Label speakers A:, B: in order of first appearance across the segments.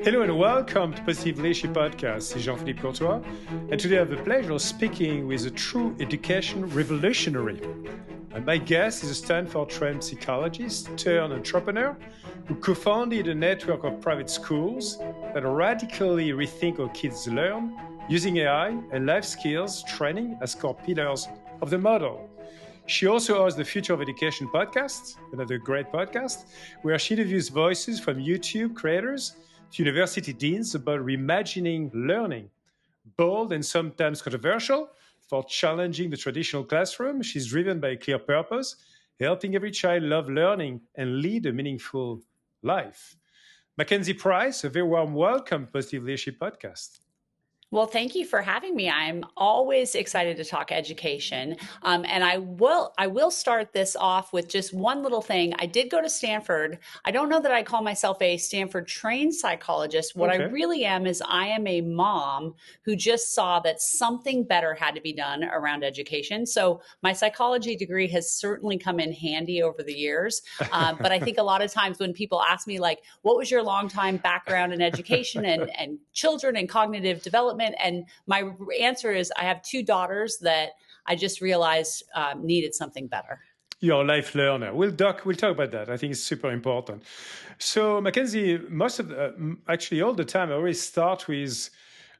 A: Hello and welcome to Positive Leadership Podcast. C'est Jean-Philippe Courtois, and today I have the pleasure of speaking with a true education revolutionary. And my guest is a Stanford-trained psychologist turned entrepreneur who co-founded a network of private schools that radically rethink how kids learn using AI and life skills training as core pillars of the model. She also hosts the Future of Education podcast, another great podcast, where she interviews voices from YouTube creators to university deans about reimagining learning. Bold and sometimes controversial for challenging the traditional classroom, she's driven by a clear purpose, helping every child love learning and lead a meaningful life. MacKenzie Price, a very warm welcome to Positive Leadership Podcast.
B: Well, thank you for having me. I'm always excited to talk education. And I will start this off with just one little thing. I did go to Stanford. I don't know that I call myself a Stanford-trained psychologist. What I really am is I am a mom who just saw that something better had to be done around education. So my psychology degree has certainly come in handy over the years. But I think a lot of times when people ask me, like, what was your longtime background in education and children and cognitive development? And my answer is I have two daughters that I just realized needed something better.
A: You're a life learner. We'll talk about that. I think it's super important. So, MacKenzie, actually all the time, I always start with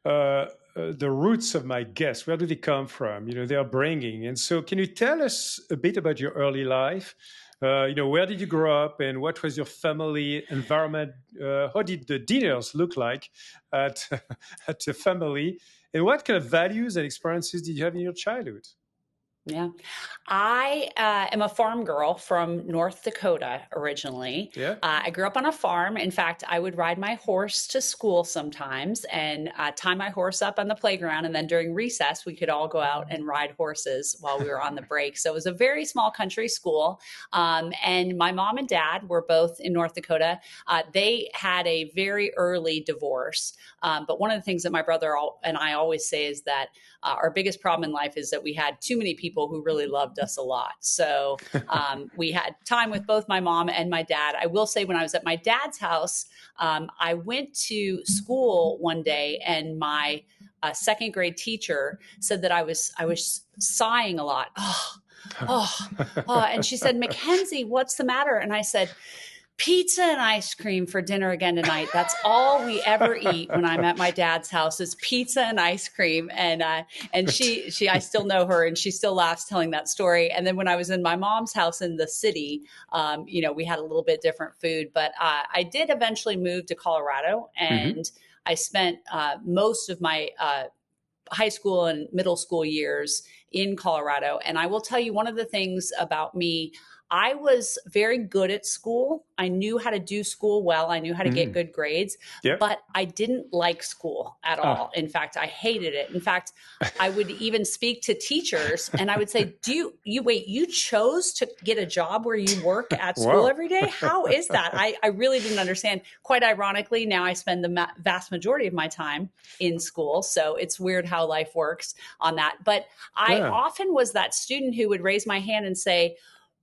A: the roots of my guests. Where do they come from? They are bringing. And so can you tell us a bit about your early life? Where did you grow up and what was your family environment? How did the dinners look like at the family? And what kind of values and experiences did you have in your childhood?
B: Yeah. I am a farm girl from North Dakota originally.
A: Yeah.
B: I grew up on a farm. In fact, I would ride my horse to school sometimes and tie my horse up on the playground. And then during recess, we could all go out and ride horses while we were on the break. So it was a very small country school. And my mom and dad were both in North Dakota. They had a very early divorce. But one of the things that my brother and I always say is that our biggest problem in life is that we had too many people who really loved us a lot. So we had time with both my mom and my dad. I will say when I was at my dad's house, I went to school one day and my second grade teacher said that I was sighing a lot. And she said, "MacKenzie, what's the matter?" And I said, "Pizza and ice cream for dinner again tonight. That's all we ever eat when I'm at my dad's house is pizza and ice cream." And she I still know her and she still laughs telling that story. And then when I was in my mom's house in the city, we had a little bit different food, but I did eventually move to Colorado and I spent most of my high school and middle school years in Colorado. And I will tell you one of the things about me, I was very good at school. I knew how to do school well. I knew how to get good grades, but I didn't like school at all. In fact, I hated it. In fact, I would even speak to teachers and I would say, you chose to get a job where you work at school every day? How is that? I really didn't understand. Quite ironically, now I spend the vast majority of my time in school. So it's weird how life works on that. But I often was that student who would raise my hand and say,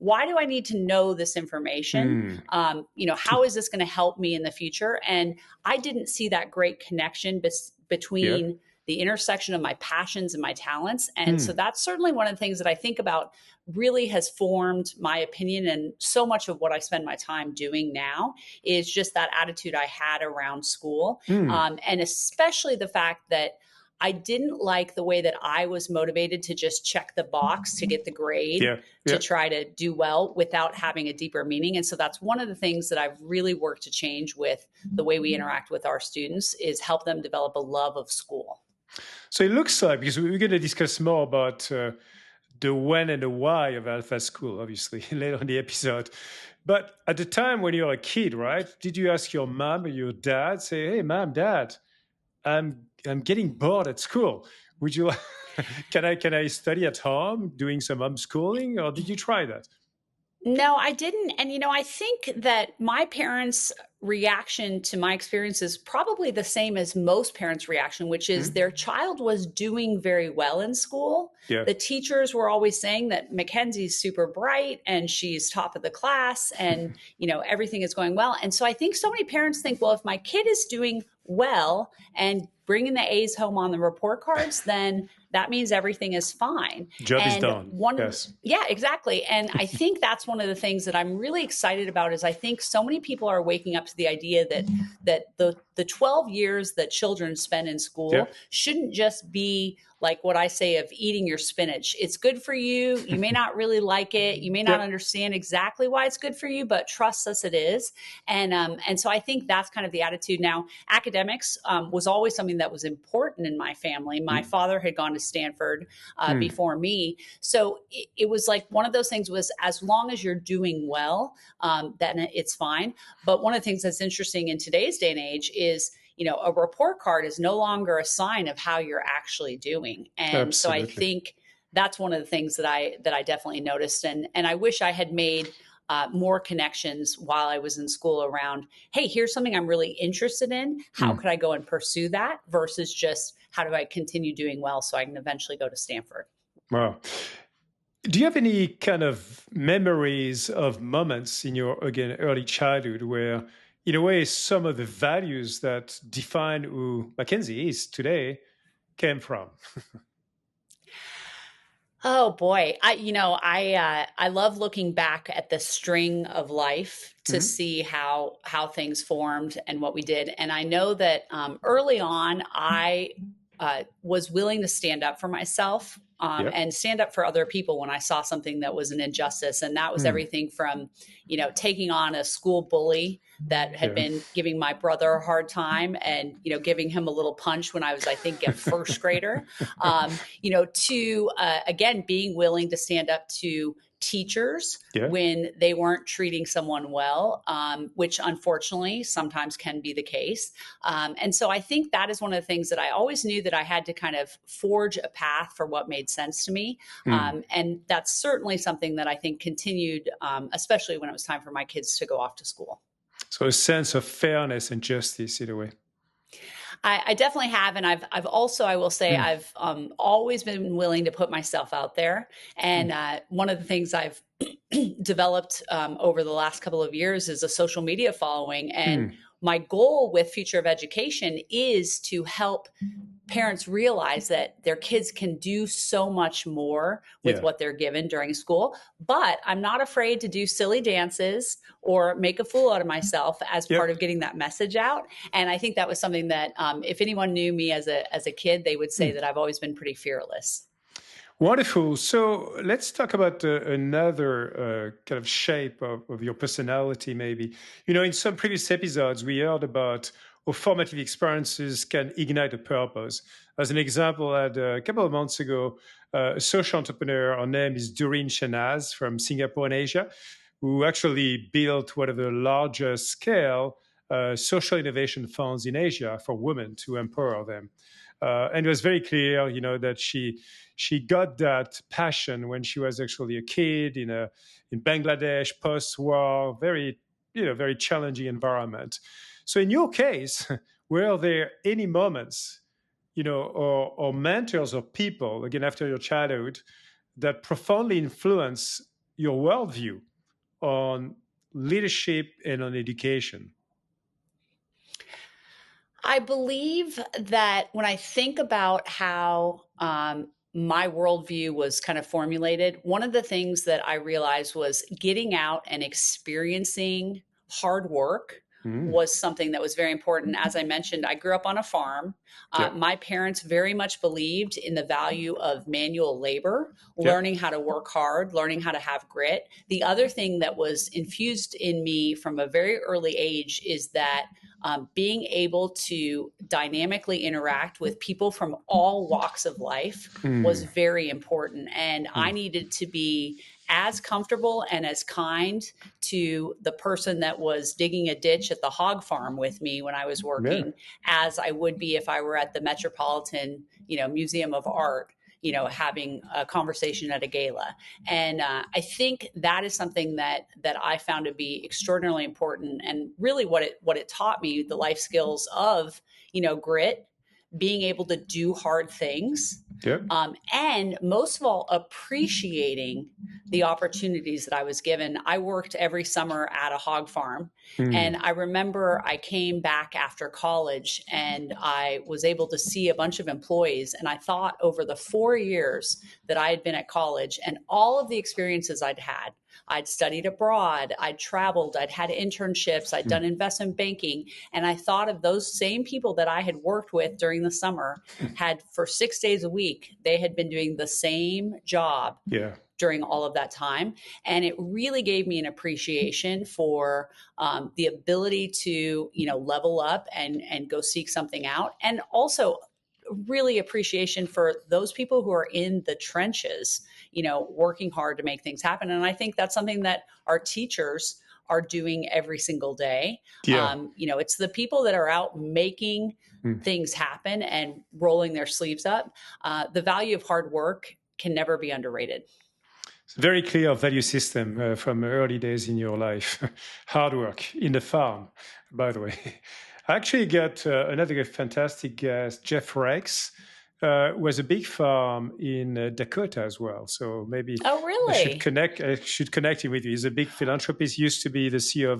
B: why do I need to know this information? How is this going to help me in the future? And I didn't see that great connection between the intersection of my passions and my talents. And so that's certainly one of the things that I think about really has formed my opinion. And so much of what I spend my time doing now is just that attitude I had around school. And especially the fact that I didn't like the way that I was motivated to just check the box to get the grade to try to do well without having a deeper meaning. And so that's one of the things that I've really worked to change with the way we interact with our students is help them develop a love of school.
A: So it looks like, because we're going to discuss more about the when and the why of Alpha School, obviously, later in the episode. But at the time when you were a kid, right, did you ask your mom or your dad, say, "Hey, mom, dad, I'm getting bored at school. Would you can I study at home doing some homeschooling, or did you try that?"
B: No, I didn't. And, I think that my parents reaction to my experience is probably the same as most parents' reaction, which is their child was doing very well in school.
A: Yeah.
B: The teachers were always saying that MacKenzie's super bright and she's top of the class and, everything is going well. And so I think so many parents think, well, if my kid is doing well and bringing the A's home on the report cards, then that means everything is fine.
A: Job is done. Yes.
B: Yeah, exactly. And I think that's one of the things that I'm really excited about is I think so many people are waking up to the idea that the 12 years that children spend in school shouldn't just be like what I say of eating your spinach. It's good for you. You may not really like it. You may not understand exactly why it's good for you, but trust us, it is. And so I think that's kind of the attitude. Now, academics was always something that was important in my family. My father had gone to Stanford before me. So it was like one of those things was as long as you're doing well, then it's fine. But one of the things that's interesting in today's day and age is, a report card is no longer a sign of how you're actually doing. And
A: Absolutely.
B: so I think that's one of the things that I definitely noticed. And I wish I had made more connections while I was in school around, hey, here's something I'm really interested in. How could I go and pursue that versus just how do I continue doing well so I can eventually go to Stanford?
A: Wow. Do you have any kind of memories of moments in your, again, early childhood where, in a way, some of the values that define who MacKenzie is today came from?
B: Oh boy, I love looking back at the string of life to see how things formed and what we did. And I know that early on, I was willing to stand up for myself and stand up for other people when I saw something that was an injustice. And that was everything from, taking on a school bully that had been giving my brother a hard time and, giving him a little punch when I was, I think, a first grader, to, again, being willing to stand up to teachers when they weren't treating someone well, which unfortunately sometimes can be the case. And so I think that is one of the things that I always knew that I had to kind of forge a path for what made sense to me. And that's certainly something that I think continued, especially when it was time for my kids to go off to school.
A: So a sense of fairness and justice in a way.
B: I definitely have. And I've also, I will say, I've always been willing to put myself out there. And one of the things I've developed over the last couple of years is a social media following. And my goal with Future of Education is to help parents realize that their kids can do so much more with what they're given during school. But I'm not afraid to do silly dances or make a fool out of myself as part of getting that message out. And I think that was something that if anyone knew me as a kid, they would say that I've always been pretty fearless.
A: Wonderful. So let's talk about another kind of shape of your personality, maybe. In some previous episodes, we heard about how formative experiences can ignite a purpose. As an example, I had a couple of months ago, a social entrepreneur, her name is Doreen Shanaz from Singapore in Asia, who actually built one of the largest scale social innovation funds in Asia for women to empower them. And it was very clear, that she got that passion when she was actually a kid in Bangladesh, post-war, very challenging environment. So in your case, were there any moments, or mentors or people, again, after your childhood, that profoundly influence your worldview on leadership and on education?
B: I believe that when I think about how my worldview was kind of formulated, one of the things that I realized was getting out and experiencing hard work was something that was very important. As I mentioned, I grew up on a farm. My parents very much believed in the value of manual labor, learning how to work hard, learning how to have grit. The other thing that was infused in me from a very early age is that being able to dynamically interact with people from all walks of life was very important. And I needed to be as comfortable and as kind to the person that was digging a ditch at the hog farm with me when I was working as I would be if I were at the Metropolitan, Museum of Art, having a conversation at a gala. And I think that is something that I found to be extraordinarily important, and really what it taught me, the life skills of, grit, being able to do hard things, and most of all, appreciating the opportunities that I was given. I worked every summer at a hog farm. And I remember I came back after college and I was able to see a bunch of employees. And I thought, over the 4 years that I had been at college and all of the experiences I'd studied abroad, I'd traveled, I'd had internships, I'd done investment banking. And I thought of those same people that I had worked with during the summer, had for 6 days a week, they had been doing the same job during all of that time. And it really gave me an appreciation for the ability to, level up and go seek something out. And also really appreciation for those people who are in the trenches, working hard to make things happen. And I think that's something that our teachers are doing every single day. It's the people that are out making things happen and rolling their sleeves up. The value of hard work can never be underrated.
A: It's a very clear value system from early days in your life. Hard work in the farm, by the way. I actually got another fantastic guest, Jeff Rex, was a big farm in Dakota as well. So maybe
B: really?
A: I should connect him with you. He's a big philanthropist, used to be the CEO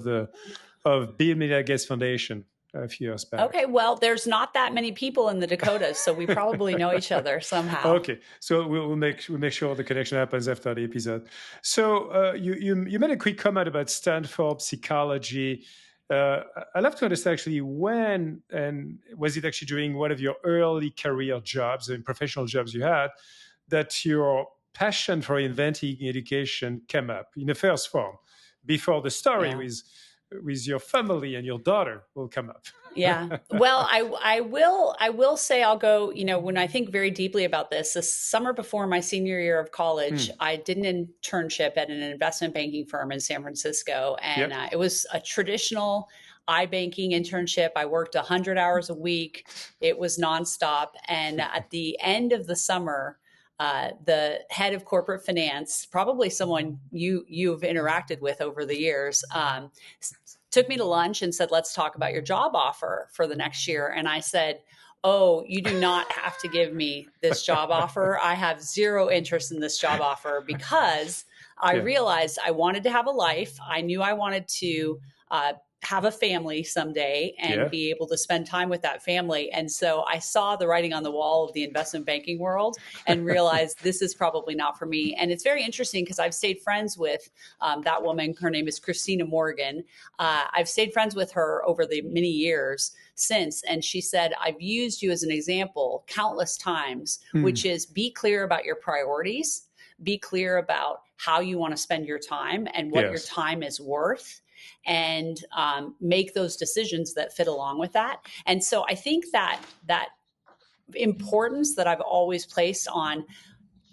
A: of Bill and Melinda Gates Foundation a few years back.
B: Okay, well, there's not that many people in the Dakotas, so we probably know each other somehow.
A: Okay, so we'll make sure the connection happens after the episode. So you made a quick comment about Stanford psychology. I'd love to understand actually when, and was it actually during one of your early career jobs and professional jobs you had, that your passion for inventing education came up in the first form, before the story with your family and your daughter will come up?
B: Yeah. Well, I will say, I'll go, when I think very deeply about this summer before my senior year of college, I did an internship at an investment banking firm in San Francisco. And it was a traditional iBanking internship. I worked 100 hours a week. It was nonstop. And at the end of the summer, the head of corporate finance, probably someone you've interacted with over the years, took me to lunch and said, let's talk about your job offer for the next year. And I said, oh, you do not have to give me this job offer. I have zero interest in this job offer, because I realized I wanted to have a life. I knew I wanted to have a family someday and be able to spend time with that family. And so I saw the writing on the wall of the investment banking world and realized this is probably not for me. And it's very interesting because I've stayed friends with that woman. Her name is Christina Morgan. I've stayed friends with her over the many years since. And she said, I've used you as an example countless times, which is be clear about your priorities, be clear about how you want to spend your time and what your time is worth, and make those decisions that fit along with that. And so I think that importance that I've always placed on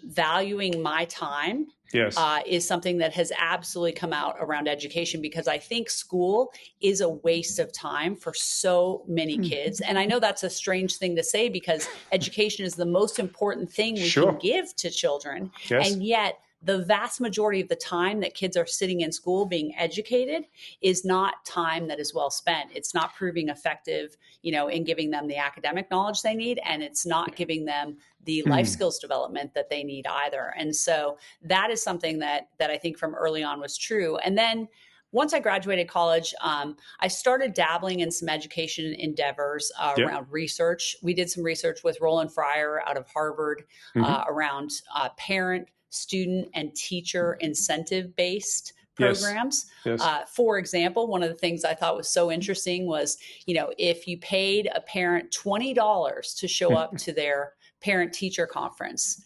B: valuing my time is something that has absolutely come out around education, because I think school is a waste of time for so many kids. And I know that's a strange thing to say, because education is the most important thing we can give to children. And yet the vast majority of the time that kids are sitting in school being educated is not time that is well spent. It's not proving effective, in giving them the academic knowledge they need, and it's not giving them the life skills development that they need either. And so that is something that I think from early on was true. And then once I graduated college, I started dabbling in some education endeavors around research. We did some research with Roland Fryer out of Harvard around parent, student, and teacher incentive-based programs. For example, one of the things I thought was so interesting was, if you paid a parent $20 to show up to their parent-teacher conference,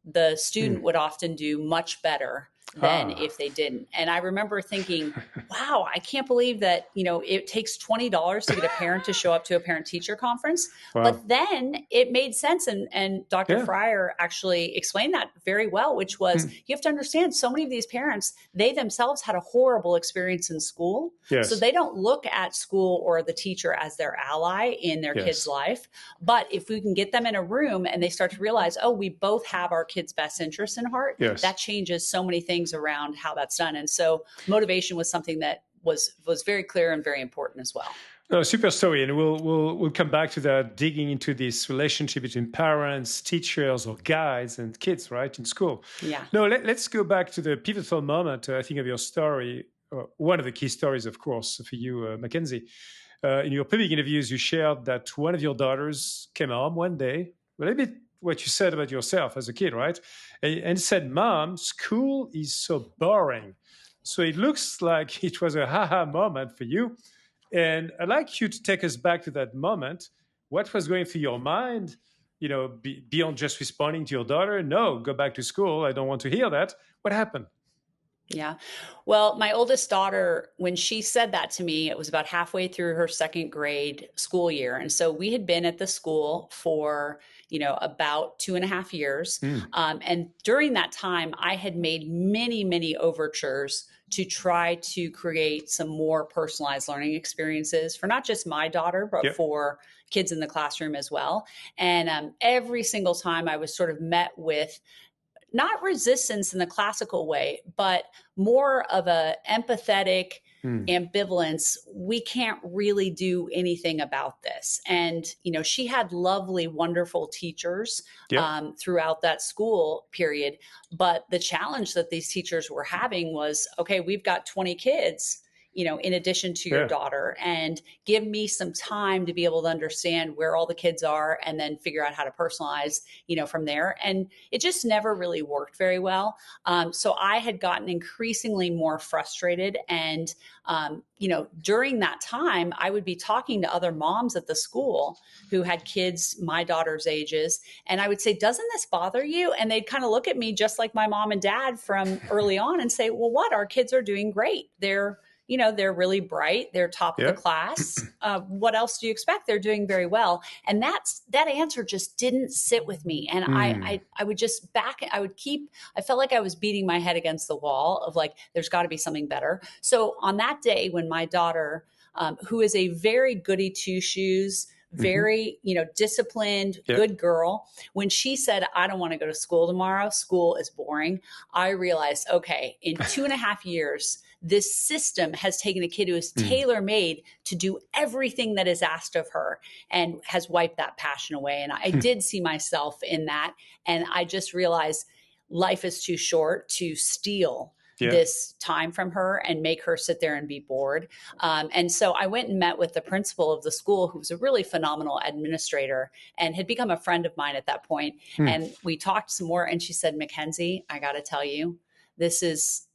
B: the student would often do much better than if they didn't. And I remember thinking, wow, I can't believe that, it takes $20 to get a parent to show up to a parent-teacher conference.
A: Wow.
B: But then it made sense. And Dr. Fryer actually explained that very well, which was you have to understand so many of these parents, they themselves had a horrible experience in school.
A: Yes.
B: So they don't look at school or the teacher as their ally in their kid's life. But if we can get them in a room and they start to realize, oh, we both have our kids' best interests in heart, that changes so many things around how that's done. And so motivation was something that was very clear and very important as well.
A: No, super story, and we'll come back to that, digging into this relationship between parents, teachers, or guides and kids, right, in school.
B: Yeah.
A: No, let's go back to the pivotal moment, I think, of your story. One of the key stories, of course, for you, MacKenzie. In your public interviews, you shared that one of your daughters came home one day, a little bit what you said about yourself as a kid, right? And said, "Mom, school is so boring." So it looks like it was a ha-ha moment for you. And I'd like you to take us back to that moment. What was going through your mind, beyond just responding to your daughter? No, go back to school. I don't want to hear that. What happened?
B: Yeah. Well, my oldest daughter, when she said that to me, it was about halfway through her second grade school year. And so we had been at the school for, about 2.5 years. And during that time, I had made many, many overtures to try to create some more personalized learning experiences for not just my daughter, but for kids in the classroom as well. And every single time I was sort of met with not resistance in the classical way, but more of a empathetic ambivalence. We can't really do anything about this. And, she had lovely, wonderful teachers throughout that school period. But the challenge that these teachers were having was, okay, we've got 20 kids, in addition to your daughter, and give me some time to be able to understand where all the kids are and then figure out how to personalize, from there. And it just never really worked very well. So I had gotten increasingly more frustrated. And, during that time, I would be talking to other moms at the school who had kids my daughter's ages. And I would say, doesn't this bother you? And they'd kind of look at me just like my mom and dad from early on and say, well, what? Our kids are doing great. They're really bright. They're top of the class. What else do you expect? They're doing very well. And that answer just didn't sit with me. And I would just I felt like I was beating my head against the wall of like, there's got to be something better. So on that day when my daughter, who is a very goody two shoes, very, disciplined, good girl. When she said, I don't want to go to school tomorrow, school is boring, I realized, okay, in 2.5 years, this system has taken a kid who is tailor-made to do everything that is asked of her and has wiped that passion away. And I did see myself in that. And I just realized life is too short to steal this time from her and make her sit there and be bored. And so I went and met with the principal of the school, who was a really phenomenal administrator and had become a friend of mine at that point. And we talked some more, and she said, MacKenzie, I got to tell you, this is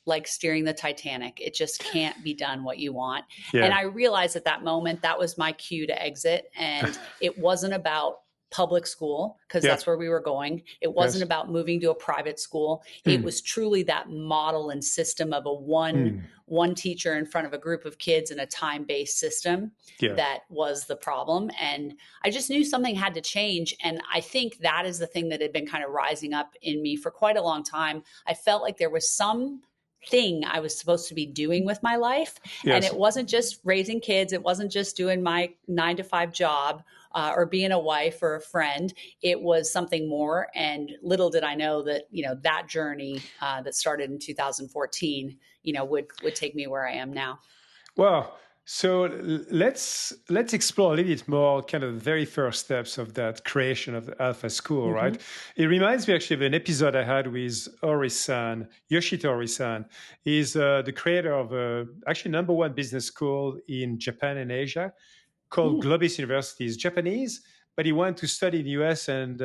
B: like steering the Titanic. It just can't be done what you want. And I realized at that moment, that was my cue to exit. And it wasn't about public school, because that's where we were going. It wasn't about moving to a private school. It was truly that model and system of a one teacher in front of a group of kids in a time-based system that was the problem. And I just knew something had to change. And I think that is the thing that had been kind of rising up in me for quite a long time. I felt like there was some thing I was supposed to be doing with my life. And it wasn't just raising kids. It wasn't just doing my 9-to-5 job or being a wife or a friend. It was something more. And little did I know that, that journey that started in 2014, would take me where I am now.
A: Well, so let's explore a little bit more kind of the very first steps of that creation of the Alpha School, right? It reminds me actually of an episode I had with Ori-san, Yoshito Ori-san. He's the creator of actually #1 business school in Japan and Asia called Globis University. He's Japanese, but he went to study in the US and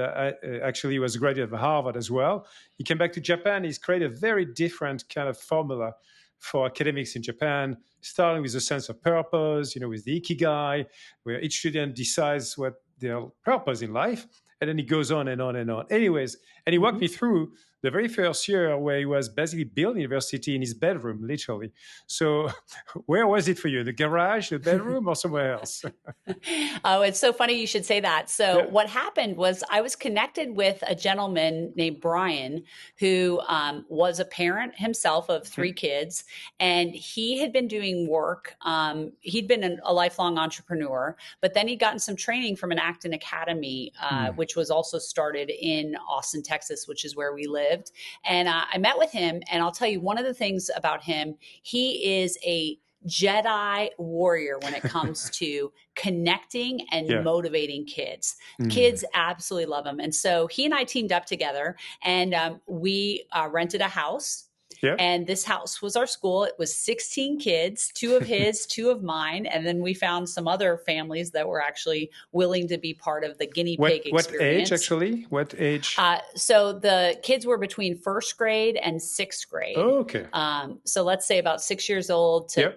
A: actually he was a graduate of Harvard as well. He came back to Japan. He's created a very different kind of formula for academics in Japan, starting with a sense of purpose, with the Ikigai, where each student decides what their purpose in life. And then it goes on and on and on. Anyways, and he walked me through the very first year where he was basically building university in his bedroom, literally. So where was it for you? The garage, the bedroom, or somewhere else?
B: Oh, it's so funny you should say that. So
A: Yeah.
B: what happened was I was connected with a gentleman named Brian who was a parent himself of 3 kids, and he had been doing work. He'd been a lifelong entrepreneur, but then he'd gotten some training from an Acton Academy, which was also started in Austin, Texas, which is where we lived. And I met with him, and I'll tell you one of the things about him, he is a Jedi warrior when it comes to connecting and motivating kids. Kids absolutely love him. And so he and I teamed up together, and we rented a house.
A: Yeah.
B: And this house was our school. It was 16 kids, 2 of his, 2 of mine. And then we found some other families that were actually willing to be part of the guinea pig experience.
A: What age, actually? What age?
B: So the kids were between 1st grade and 6th grade.
A: Oh, okay.
B: So let's say about 6 years old to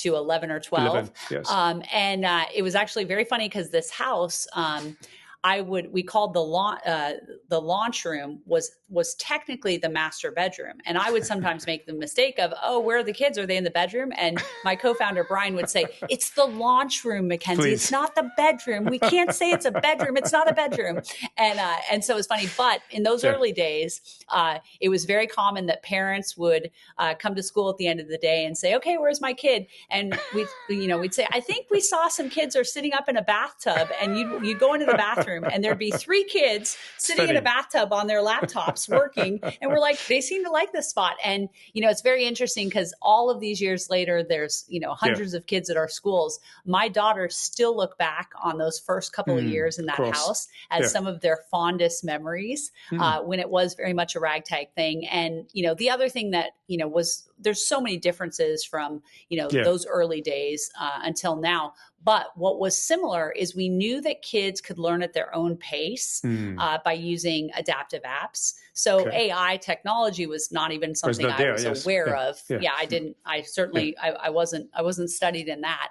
B: 11 or 12.
A: 11, yes.
B: And it was actually very funny because this house, we called the launch room was technically the master bedroom. And I would sometimes make the mistake of, oh, where are the kids? Are they in the bedroom? And my co-founder, Brian, would say, it's the launch room, MacKenzie.
A: Please.
B: It's not the bedroom. We can't say it's a bedroom. It's not a bedroom. And so it was funny. But in those early days, it was very common that parents would come to school at the end of the day and say, okay, where's my kid? And we'd say, I think we saw some kids are sitting up in a bathtub, and you'd go into the bathroom and there'd be 3 kids sitting in a bathtub on their laptops working. And we're like, they seem to like this spot. And, it's very interesting because all of these years later, there's, hundreds of kids at our schools. My daughters still look back on those first couple of years in that house as some of their fondest memories when it was very much a ragtag thing. And, the other thing that, was there's so many differences from, those early days until now. But what was similar is we knew that kids could learn at their own pace by using adaptive apps. So AI technology was not even something I was aware of. Yeah, I wasn't studied in that.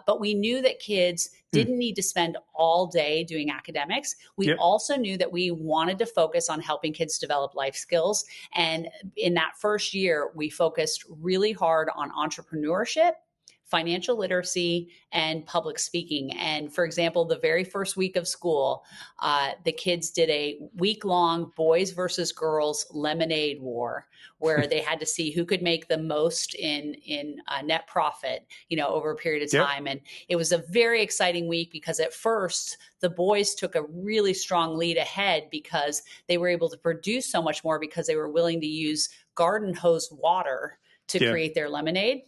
B: But we knew that kids didn't need to spend all day doing academics. We also knew that we wanted to focus on helping kids develop life skills. And in that first year, we focused really hard on entrepreneurship, financial literacy, and public speaking. And for example, the very first week of school, the kids did a week-long boys versus girls lemonade war, where they had to see who could make the most in net profit, over a period of time. And it was a very exciting week because at first the boys took a really strong lead ahead because they were able to produce so much more because they were willing to use garden hose water to create their lemonade.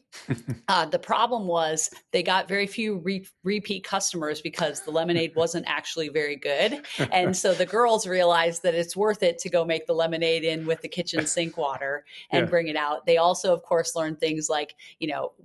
B: The problem was they got very few repeat customers because the lemonade wasn't actually very good. And so the girls realized that it's worth it to go make the lemonade in with the kitchen sink water and bring it out. They also, of course, learned things like,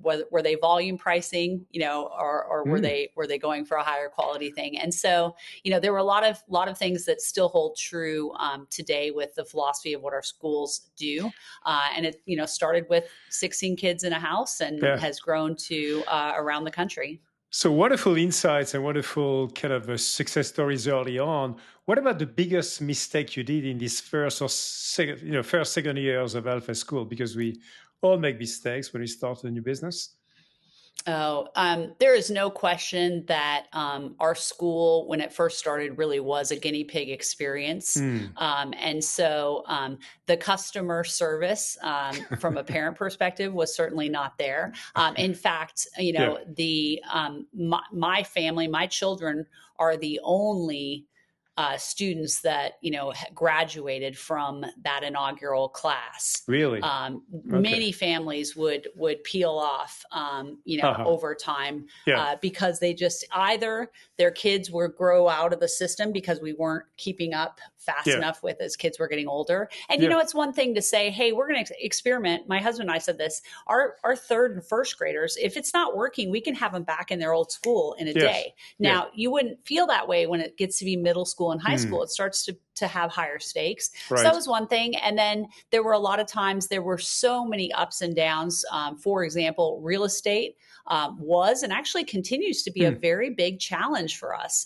B: were they volume pricing, or were they going for a higher quality thing? And so, there were a lot of things that still hold true today with the philosophy of what our schools do. And it, started with 16 kids in a house and has grown to around the country.
A: So wonderful insights and wonderful kind of success stories early on. What about the biggest mistake you did in these first, second years of Alpha School? Because we all make mistakes when we start a new business.
B: There is no question that our school, when it first started, really was a guinea pig experience. And so the customer service from a parent perspective was certainly not there. In fact, my family, my children are the only students that, graduated from that inaugural class.
A: Really?
B: Many families would peel off, over time because they just either their kids would grow out of the system because we weren't keeping up fast enough with as kids were getting older. And, it's one thing to say, hey, we're going to experiment. My husband and I said this, our 3rd and 1st graders, if it's not working, we can have them back in their old school in a day. Now, you wouldn't feel that way when it gets to be middle school and high school. It starts to have higher stakes.
A: Right.
B: So that was one thing. And then there were a lot of times there were so many ups and downs. For example, real estate was and actually continues to be a very big challenge for us.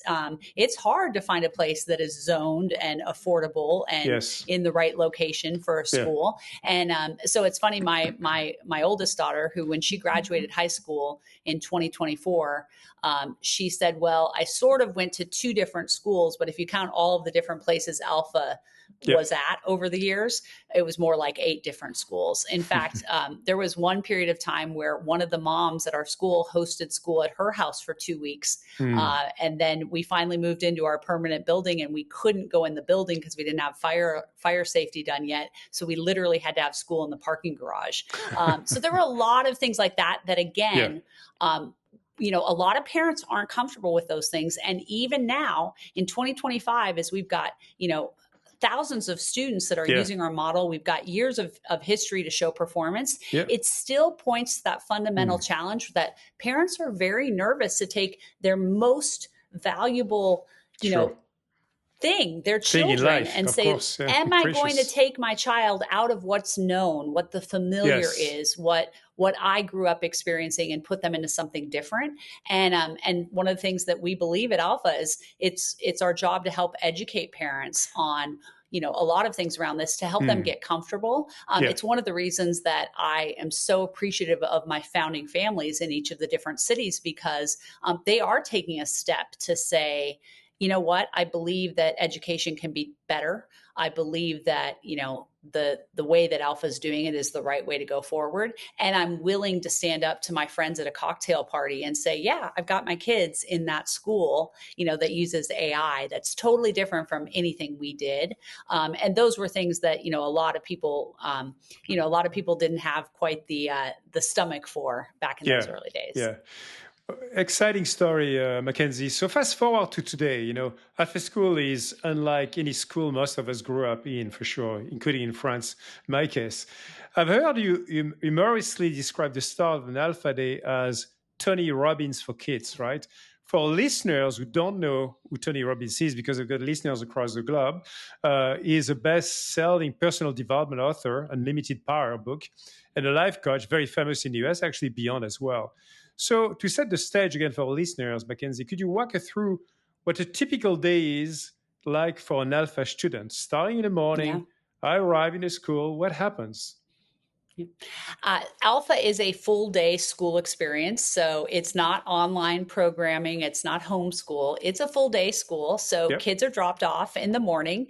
B: It's hard to find a place that is zoned and affordable and in the right location for a school. And so it's funny, my oldest daughter, who when she graduated high school in 2024, she said, well, I sort of went to 2 different schools, but if you count all of the different places Alpha was at over the years, it was more like 8 different schools. In fact, there was one period of time where one of the moms at our school hosted school at her house for 2 weeks. And then we finally moved into our permanent building and we couldn't go in the building because we didn't have fire safety done yet. So we literally had to have school in the parking garage. So there were a lot of things like that, again, a lot of parents aren't comfortable with those things. And even now in 2025, as we've got, thousands of students that are using our model, we've got years of history to show performance. It still points to that fundamental challenge that parents are very nervous to take their most valuable, their children, life, and say, am I going to take my child out of what's known, what the familiar is, what I grew up experiencing, and put them into something different? And one of the things that we believe at Alpha is it's our job to help educate parents on a lot of things around this to help them get comfortable. It's one of the reasons that I am so appreciative of my founding families in each of the different cities, because they are taking a step to say, you know what, I believe that education can be better. I believe that, the way that Alpha is doing it is the right way to go forward. And I'm willing to stand up to my friends at a cocktail party and say, yeah, I've got my kids in that school, that uses AI that's totally different from anything we did. And those were things that, a lot of people didn't have quite the stomach for back in those early days.
A: Yeah. Exciting story, MacKenzie. So fast forward to today, Alpha School is unlike any school most of us grew up in, for sure, including in France, in my case. I've heard you humorously describe the start of an Alpha Day as Tony Robbins for kids, right? For listeners who don't know who Tony Robbins is, because I've got listeners across the globe, he is a best-selling personal development author, Unlimited Power book, and a life coach, very famous in the US, actually beyond as well. So to set the stage again for our listeners, MacKenzie, could you walk us through what a typical day is like for an Alpha student? Starting in the morning, I arrive in a school, what happens?
B: Alpha is a full day school experience. So it's not online programming. It's not homeschool. It's a full day school. So kids are dropped off in the morning.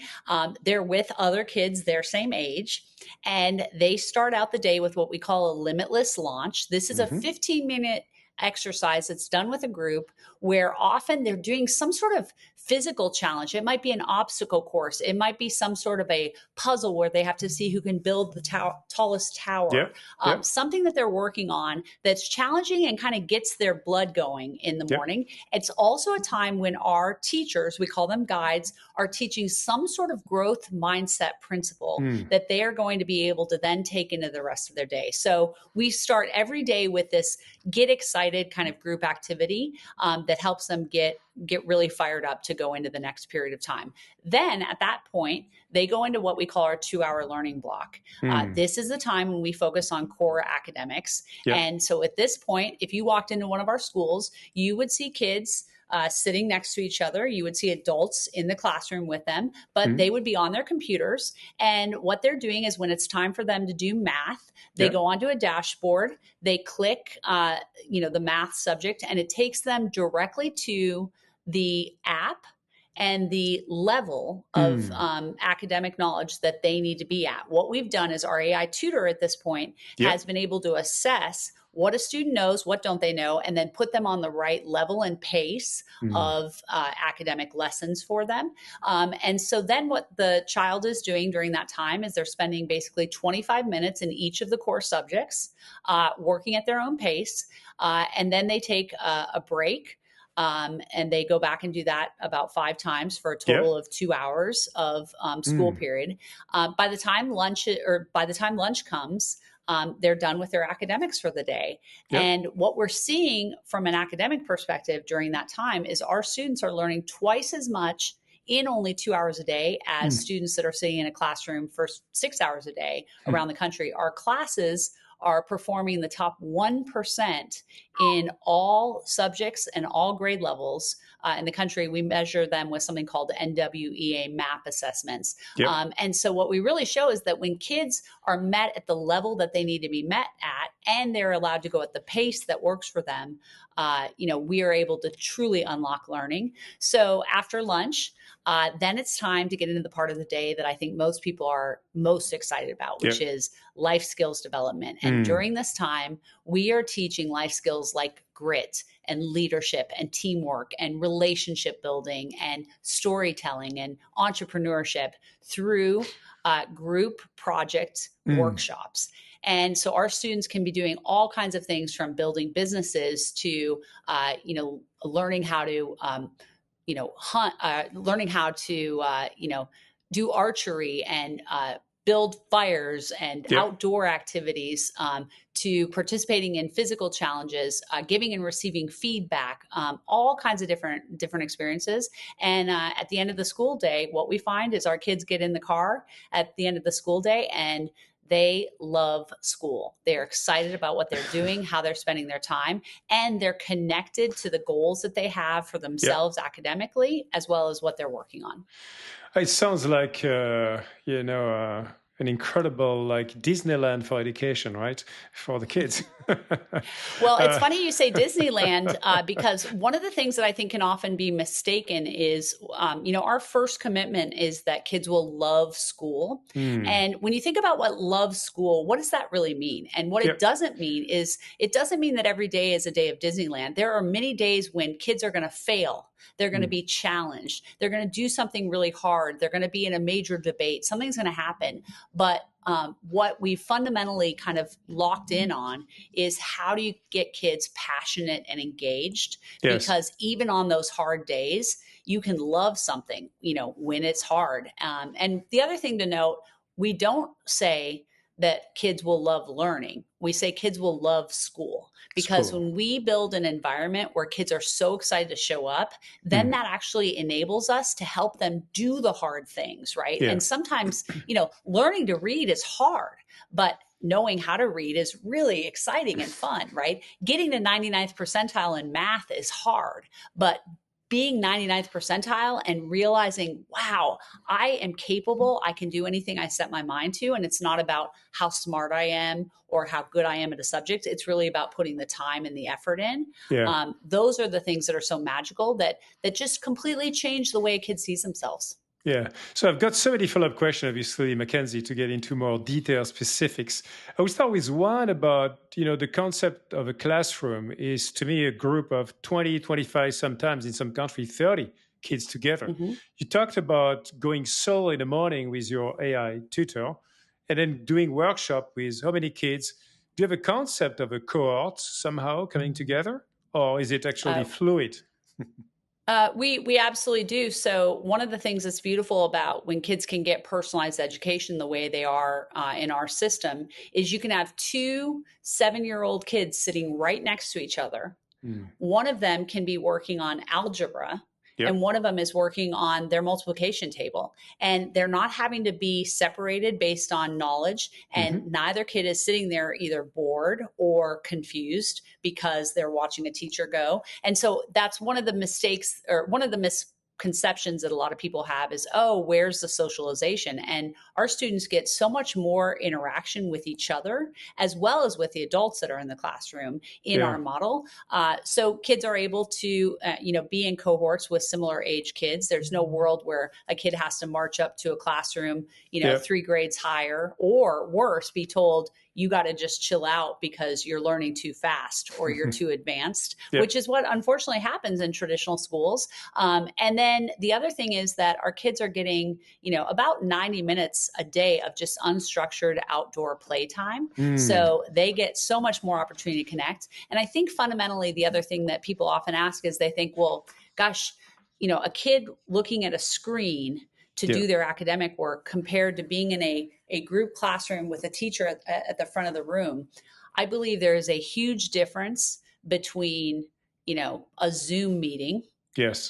B: They're with other kids their same age. And they start out the day with what we call a limitless launch. This is a 15-minute exercise that's done with a group where often they're doing some sort of physical challenge. It might be an obstacle course. It might be some sort of a puzzle where they have to see who can build the tallest tower. Something that they're working on that's challenging and kind of gets their blood going in the morning. It's also a time when our teachers, we call them guides, are teaching some sort of growth mindset principle that they are going to be able to then take into the rest of their day. So we start every day with this get excited kind of group activity that helps them get really fired up to go into the next period of time. Then at that point, they go into what we call our 2-hour learning block. This is the time when we focus on core academics. And so at this point, if you walked into one of our schools, you would see kids sitting next to each other. You would see adults in the classroom with them, but they would be on their computers. And what they're doing is when it's time for them to do math, they go onto a dashboard, they click, the math subject, and it takes them directly to the app and the level of academic knowledge that they need to be at. What we've done is our AI tutor at this point has been able to assess what a student knows, what don't they know, and then put them on the right level and pace of academic lessons for them. And so then what the child is doing during that time is they're spending basically 25 minutes in each of the core subjects, working at their own pace. And then they take a break. And they go back and do that about 5 times for a total of 2 hours of school period. By the time lunch comes, they're done with their academics for the day. And what we're seeing from an academic perspective during that time is our students are learning twice as much in only 2 hours a day as students that are sitting in a classroom for 6 hours a day around the country. Our classes are performing the top 1% in all subjects and all grade levels in the country. We measure them with something called NWEA MAP assessments.
A: Yep.
B: And so what we really show is that when kids are met at the level that they need to be met at, and they're allowed to go at the pace that works for them, we are able to truly unlock learning. So after lunch, then it's time to get into the part of the day that I think most people are most excited about, which is life skills development. And during this time, we are teaching life skills like grit and leadership and teamwork and relationship building and storytelling and entrepreneurship through group project workshops. And so our students can be doing all kinds of things from building businesses to, learning how to, hunt, learning how to, do archery and build fires and outdoor activities, to participating in physical challenges, giving and receiving feedback, all kinds of different experiences. And at the end of the school day, what we find is our kids get in the car at the end of the school day and they love school. They're excited about what they're doing, how they're spending their time, and they're connected to the goals that they have for themselves academically, as well as what they're working on.
A: It sounds like, an incredible Disneyland for education, right? For the kids.
B: Well, it's funny you say Disneyland because one of the things that I think can often be mistaken is, our first commitment is that kids will love school. And when you think about what love school, what does that really mean? And what it doesn't mean is it doesn't mean that every day is a day of Disneyland. There are many days when kids are going to fail. They're going to be challenged. They're going to do something really hard. They're going to be in a major debate. Something's going to happen. But what we fundamentally kind of locked in on is how do you get kids passionate and engaged?
A: Yes.
B: Because even on those hard days, you can love something, when it's hard. And the other thing to note, we don't say that kids will love learning. We say kids will love school, because when we build an environment where kids are so excited to show up, then that actually enables us to help them do the hard things, right?
A: Yeah.
B: And sometimes, learning to read is hard, but knowing how to read is really exciting and fun, right? Getting to 99th percentile in math is hard, but being 99th percentile and realizing, wow, I am capable. I can do anything I set my mind to. And it's not about how smart I am or how good I am at a subject. It's really about putting the time and the effort in.
A: Yeah.
B: Those are the things that are so magical that just completely change the way a kid sees themselves.
A: Yeah. So I've got so many follow-up questions, obviously, MacKenzie, to get into more detailed specifics. I will start with one about, the concept of a classroom is, to me, a group of 20, 25, sometimes in some country, 30 kids together. You talked about going solo in the morning with your AI tutor and then doing workshop with how many kids? Do you have a concept of a cohort somehow coming together, or is it actually fluid?
B: We absolutely do. So one of the things that's beautiful about when kids can get personalized education the way they are in our system is you can have 2 7-year-old kids sitting right next to each other. One of them can be working on algebra. And one of them is working on their multiplication table. And they're not having to be separated based on knowledge. And neither kid is sitting there either bored or confused because they're watching a teacher go. And so that's one of the mistakes, or one of the misconceptions that a lot of people have is, oh, where's the socialization? And our students get so much more interaction with each other, as well as with the adults that are in the classroom in our model. So kids are able to, be in cohorts with similar age kids. There's no world where a kid has to march up to a classroom, 3 grades higher, or worse, be told, you got to just chill out because you're learning too fast or you're too advanced, which is what unfortunately happens in traditional schools. And then the other thing is that our kids are getting, about 90 minutes a day of just unstructured outdoor playtime. So they get so much more opportunity to connect. And I think fundamentally, the other thing that people often ask is they think, well, gosh, a kid looking at a screen to do their academic work compared to being in a group classroom with a teacher at the front of the room. I believe there is a huge difference between, a Zoom meeting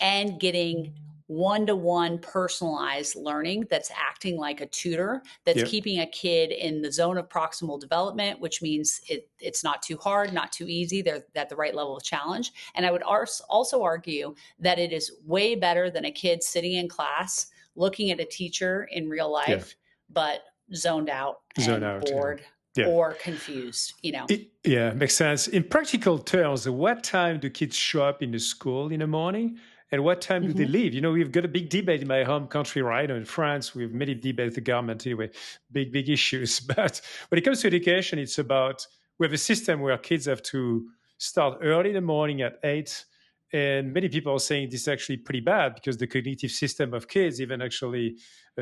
B: and getting one-to-one personalized learning that's acting like a tutor, that's keeping a kid in the zone of proximal development, which means it's not too hard, not too easy. They're at the right level of challenge. And I would also argue that it is way better than a kid sitting in class looking at a teacher in real life, but zoned out and bored or confused,
A: Makes sense. In practical terms, what time do kids show up in the school in the morning? And what time do they leave? We've got a big debate in my home country, right? In France, we have many debates with the government anyway, big issues. But when it comes to education, it's about, we have a system where kids have to start early in the morning at 8. And many people are saying this is actually pretty bad because the cognitive system of kids, even actually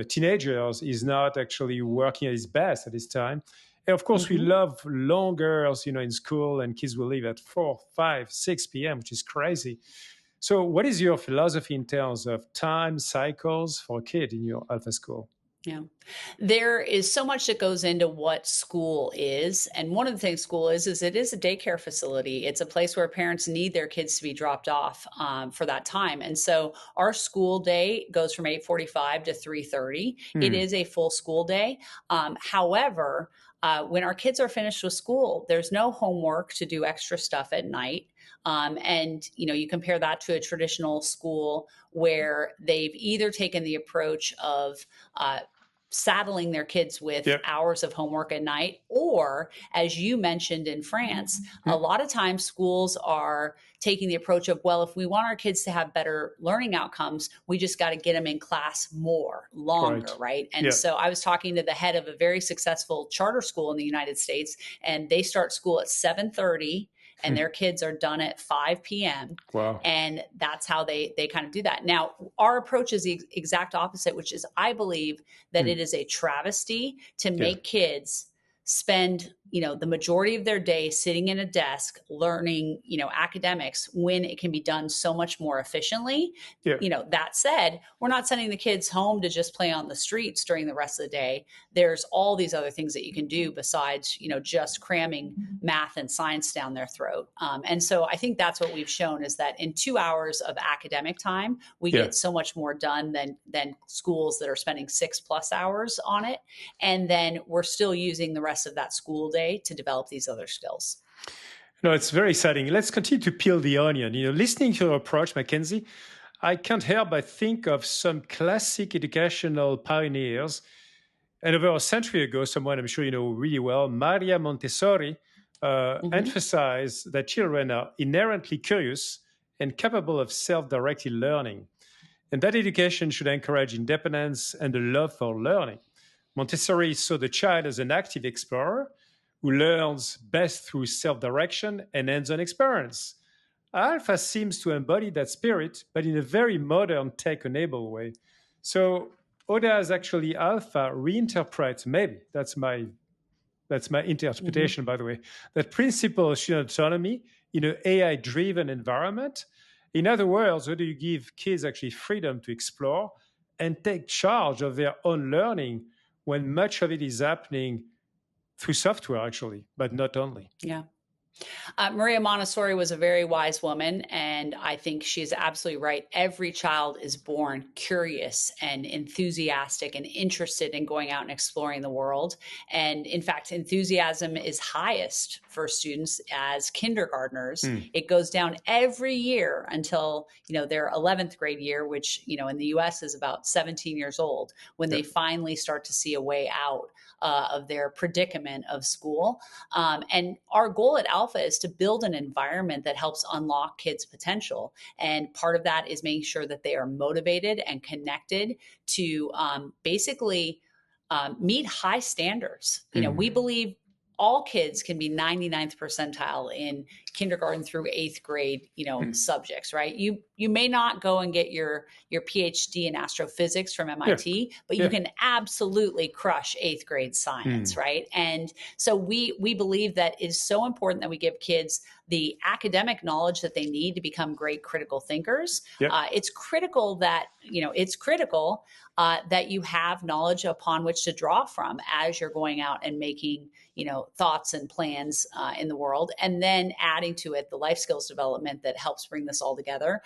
A: teenagers, is not actually working at its best at this time. And of course, we love longer hours, in school, and kids will leave at 4, 5, 6 p.m., which is crazy. So what is your philosophy in terms of time cycles for a kid in your Alpha school?
B: Yeah, there is so much that goes into what school is. And one of the things school is it is a daycare facility. It's a place where parents need their kids to be dropped off for that time. And so our school day goes from 8:45 to 3:30. It is a full school day. However, when our kids are finished with school, there's no homework to do extra stuff at night. And, you compare that to a traditional school where they've either taken the approach of saddling their kids with hours of homework at night, or, as you mentioned in France, a lot of times schools are taking the approach of, well, if we want our kids to have better learning outcomes, we just got to get them in class longer, right? And so I was talking to the head of a very successful charter school in the United States, and they start school at 7:30. And their kids are done at 5 p.m.
A: Wow.
B: And that's how they kind of do that. Now, our approach is the exact opposite, which is I believe that it is a travesty to make kids spend, the majority of their day sitting in a desk learning, academics when it can be done so much more efficiently. That said, we're not sending the kids home to just play on the streets during the rest of the day. There's all these other things that you can do besides, just cramming math and science down their throat. And so I think that's what we've shown is that in 2 hours of academic time, we get so much more done than schools that are spending 6+ hours on it. And then we're still using the rest of that school day to develop these other skills.
A: No, it's very exciting. Let's continue to peel the onion. Listening to your approach, MacKenzie, I can't help but think of some classic educational pioneers. And over a century ago, someone I'm sure you know really well, Maria Montessori, emphasized that children are inherently curious and capable of self-directed learning. And that education should encourage independence and a love for learning. Montessori saw the child as an active explorer who learns best through self-direction and hands-on experience. Alpha seems to embody that spirit, but in a very modern, tech-enabled way. So how does actually Alpha reinterpret, maybe, that's my interpretation, by the way, that principle of student autonomy in an AI-driven environment? In other words, how do you give kids actually freedom to explore and take charge of their own learning when much of it is happening through software, actually, but not only?
B: Yeah. Maria Montessori was a very wise woman, and I think she's absolutely right. Every child is born curious and enthusiastic and interested in going out and exploring the world. And in fact, enthusiasm is highest for students as kindergartners. It goes down every year until, their 11th grade year, which, in the US is about 17 years old, when they finally start to see a way out of their predicament of school. And our goal at Alpha is to build an environment that helps unlock kids' potential. And part of that is making sure that they are motivated and connected to basically meet high standards. We believe all kids can be 99th percentile in kindergarten through 8th grade, subjects, right? You may not go and get your PhD in astrophysics from MIT, but you can absolutely crush 8th grade science, right? And so we believe that it is so important that we give kids the academic knowledge that they need to become great critical thinkers. It's critical that, that you have knowledge upon which to draw from as you're going out and making, thoughts and plans in the world, and then adding adding to it the life skills development that helps bring this all together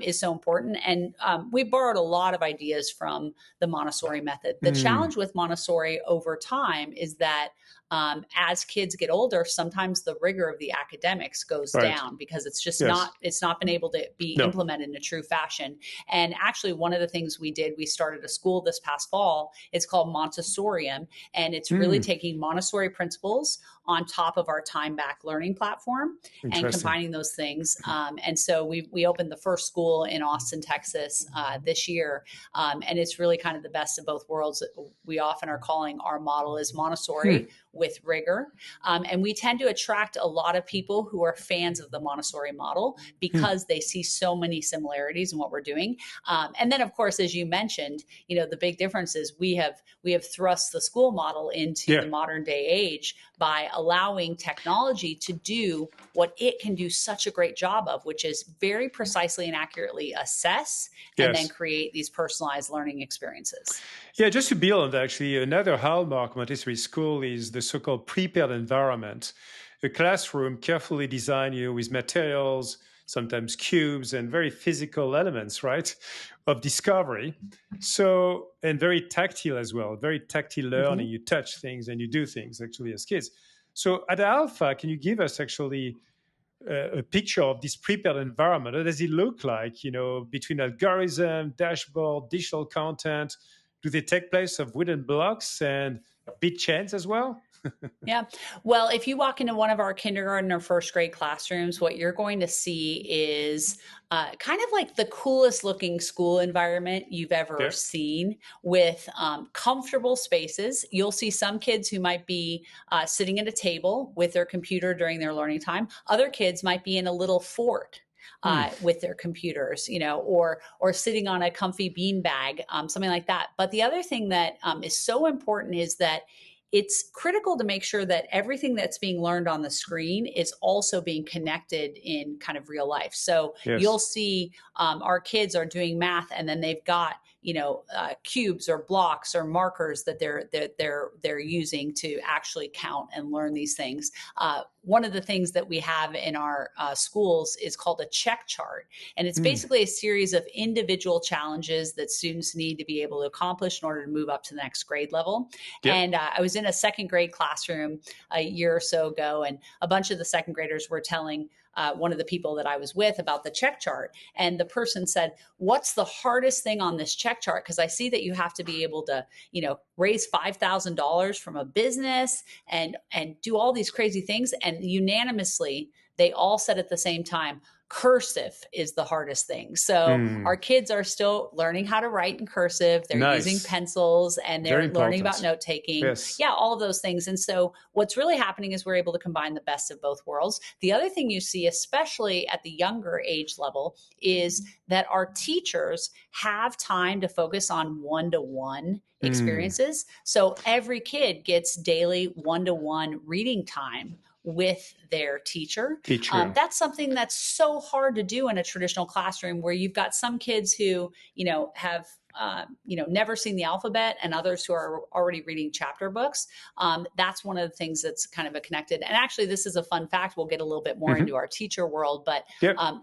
B: is so important. And we borrowed a lot of ideas from the Montessori method. The challenge with Montessori over time is that as kids get older, sometimes the rigor of the academics goes down because it's just it's not been able to be implemented in a true fashion. And actually, one of the things we did, we started a school this past fall. It's called Montessorium, and it's really taking Montessori principles on top of our time back learning platform and combining those things. And so we opened the first school in Austin, Texas this year. And it's really kind of the best of both worlds. We often are calling our model is Montessori with rigor. And we tend to attract a lot of people who are fans of the Montessori model because they see so many similarities in what we're doing. And then, of course, as you mentioned, the big difference is we have thrust the school model into the modern day age by allowing technology to do what it can do such a great job of, which is very precisely and accurately assess and then create these personalized learning experiences.
A: Yeah, just to build on that, actually, another hallmark of Montessori school is the so-called prepared environment, a classroom carefully designed with materials, sometimes cubes and very physical elements, right, of discovery. So, and very tactile as well, very tactile learning. You touch things and you do things actually as kids. So at Alpha, can you give us actually a picture of this prepared environment? What does it look like, between algorithm, dashboard, digital content? Do they take place of wooden blocks and bit chains as well?
B: Yeah. Well, if you walk into one of our kindergarten or first grade classrooms, what you're going to see is kind of like the coolest looking school environment you've ever seen, with comfortable spaces. You'll see some kids who might be sitting at a table with their computer during their learning time. Other kids might be in a little fort with their computers, or sitting on a comfy beanbag, something like that. But the other thing that is so important is that it's critical to make sure that everything that's being learned on the screen is also being connected in kind of real life. So you'll see our kids are doing math, and then they've got cubes or blocks or markers that they're using to actually count and learn these things. One of the things that we have in our schools is called a check chart. And it's basically a series of individual challenges that students need to be able to accomplish in order to move up to the next grade level. And I was in a second grade classroom a year or so ago, and a bunch of the second graders were telling one of the people that I was with about the check chart. And the person said, "What's the hardest thing on this check chart? Because I see that you have to be able to, raise $5,000 from a business and do all these crazy things." And unanimously, they all said at the same time, cursive is the hardest thing. So our kids are still learning how to write in cursive. They're using pencils, and they're learning about note taking. Yeah, all of those things. And so what's really happening is we're able to combine the best of both worlds. The other thing you see, especially at the younger age level, is that our teachers have time to focus on one-to-one experiences. So every kid gets daily one-to-one reading time with their teacher. That's something that's so hard to do in a traditional classroom, where you've got some kids who, have, never seen the alphabet, and others who are already reading chapter books. That's one of the things that's kind of a connected. And actually, this is a fun fact. We'll get a little bit more into our teacher world, but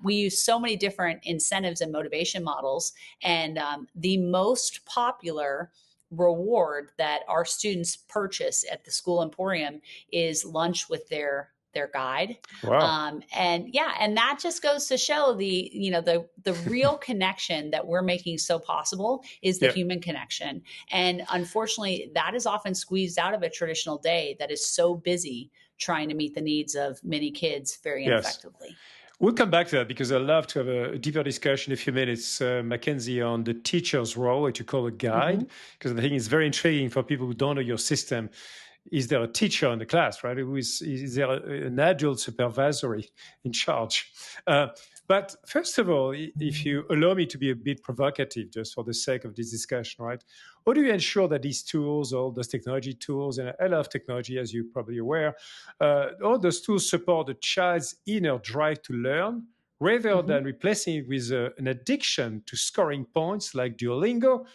B: we use so many different incentives and motivation models. And the most popular reward that our students purchase at the school emporium is lunch with their guide.
A: Wow.
B: And that just goes to show the real connection that we're making so possible is the human connection. And unfortunately, that is often squeezed out of a traditional day that is so busy trying to meet the needs of many kids very ineffectively.
A: We'll come back to that, because I'd love to have a deeper discussion in a few minutes, MacKenzie, on the teacher's role, what you call a guide, because I think it's very intriguing for people who don't know your system. Is there a teacher in the class, right? Is there an adult supervisory in charge? But first of all, if you allow me to be a bit provocative, just for the sake of this discussion, right? How do you ensure that these tools, all those technology tools, and I love technology, as you're probably aware, all those tools support the child's inner drive to learn, rather than replacing it with an addiction to scoring points like Duolingo,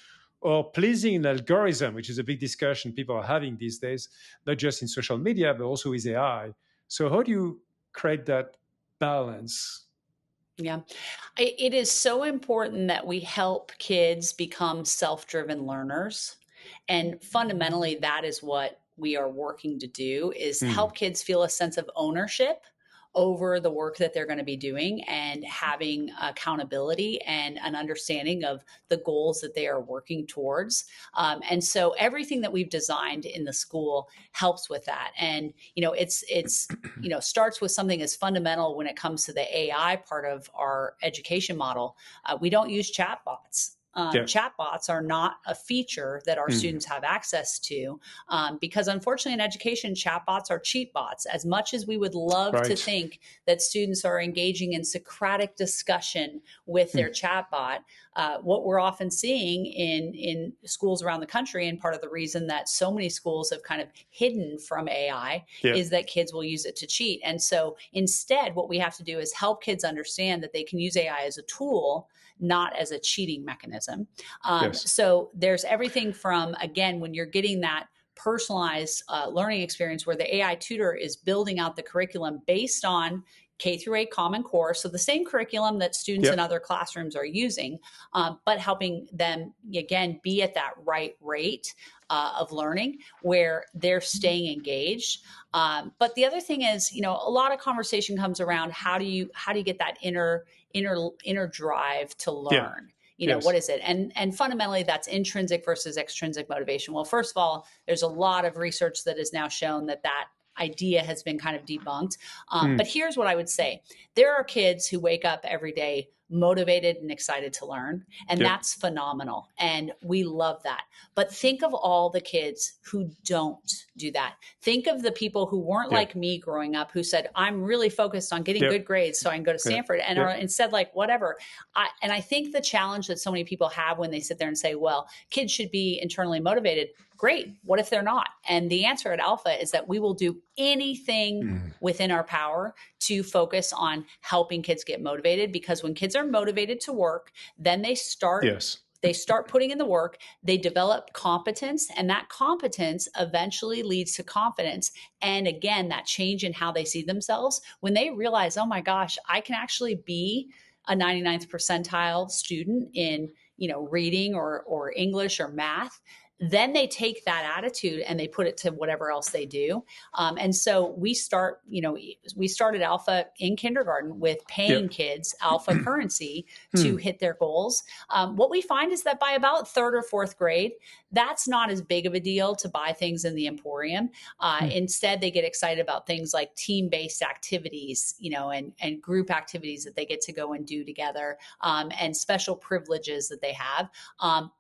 A: or pleasing an algorithm, which is a big discussion people are having these days, not just in social media, but also with AI. So how do you create that balance?
B: Yeah. It is so important that we help kids become self-driven learners. And fundamentally, that is what we are working to do, is help kids feel a sense of ownership over the work that they're going to be doing, and having accountability and an understanding of the goals that they are working towards. And so everything that we've designed in the school helps with that. And, it's starts with something as fundamental when it comes to the AI part of our education model. We don't use chatbots. Chatbots are not a feature that our students have access to, because unfortunately in education, chatbots are cheat bots. As much as we would love to think that students are engaging in Socratic discussion with their chatbot, what we're often seeing in schools around the country, and part of the reason that so many schools have kind of hidden from AI, is that kids will use it to cheat. And so instead, what we have to do is help kids understand that they can use AI as a tool, not as a cheating mechanism. So there's everything from, again, when you're getting that personalized learning experience where the AI tutor is building out the curriculum based on K through 8 Common Core. So the same curriculum that students in other classrooms are using, but helping them, again, be at that right rate of learning where they're staying engaged. But the other thing is, a lot of conversation comes around how do you get that inner drive to learn. What is it? And fundamentally, that's intrinsic versus extrinsic motivation. Well, first of all, there's a lot of research that has now shown that idea has been kind of debunked. But here's what I would say. There are kids who wake up every day motivated and excited to learn, and that's phenomenal. And we love that. But think of all the kids who don't do that. Think of the people who weren't like me growing up, who said, I'm really focused on getting good grades so I can go to Stanford, and are instead like, whatever. And I think the challenge that so many people have when they sit there and say, well, kids should be internally motivated. Great. What if they're not? And the answer at Alpha is that we will do anything within our power to focus on helping kids get motivated, because when kids are motivated to work, then they start putting in the work, they develop competence, and that competence eventually leads to confidence. And again, that change in how they see themselves when they realize, oh my gosh, I can actually be a 99th percentile student in, reading or English or math. Then they take that attitude and they put it to whatever else they do. And so we started Alpha in kindergarten with paying kids Alpha currency to hit their goals. What we find is that by about third or fourth grade, that's not as big of a deal to buy things in the Emporium. Instead, they get excited about things like team-based activities, and group activities that they get to go and do together, and special privileges that they have.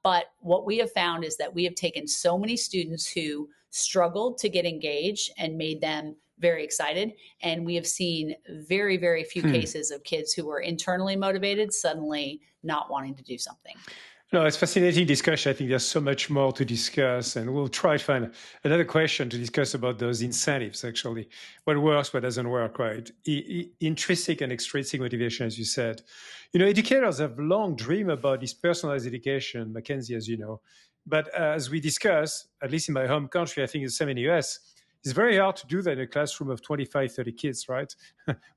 B: But what we have found is that we have taken so many students who struggled to get engaged and made them very excited. And we have seen very, very few cases of kids who were internally motivated suddenly not wanting to do something.
A: No, it's a fascinating discussion. I think there's so much more to discuss, and we'll try to find another question to discuss about those incentives, actually. What works, what doesn't work, right? Intrinsic and extrinsic motivation, as you said. Educators have long dreamed about this personalized education, MacKenzie, as you know. But as we discussed, at least in my home country, I think it's the same in the US, it's very hard to do that in a classroom of 25, 30 kids, right?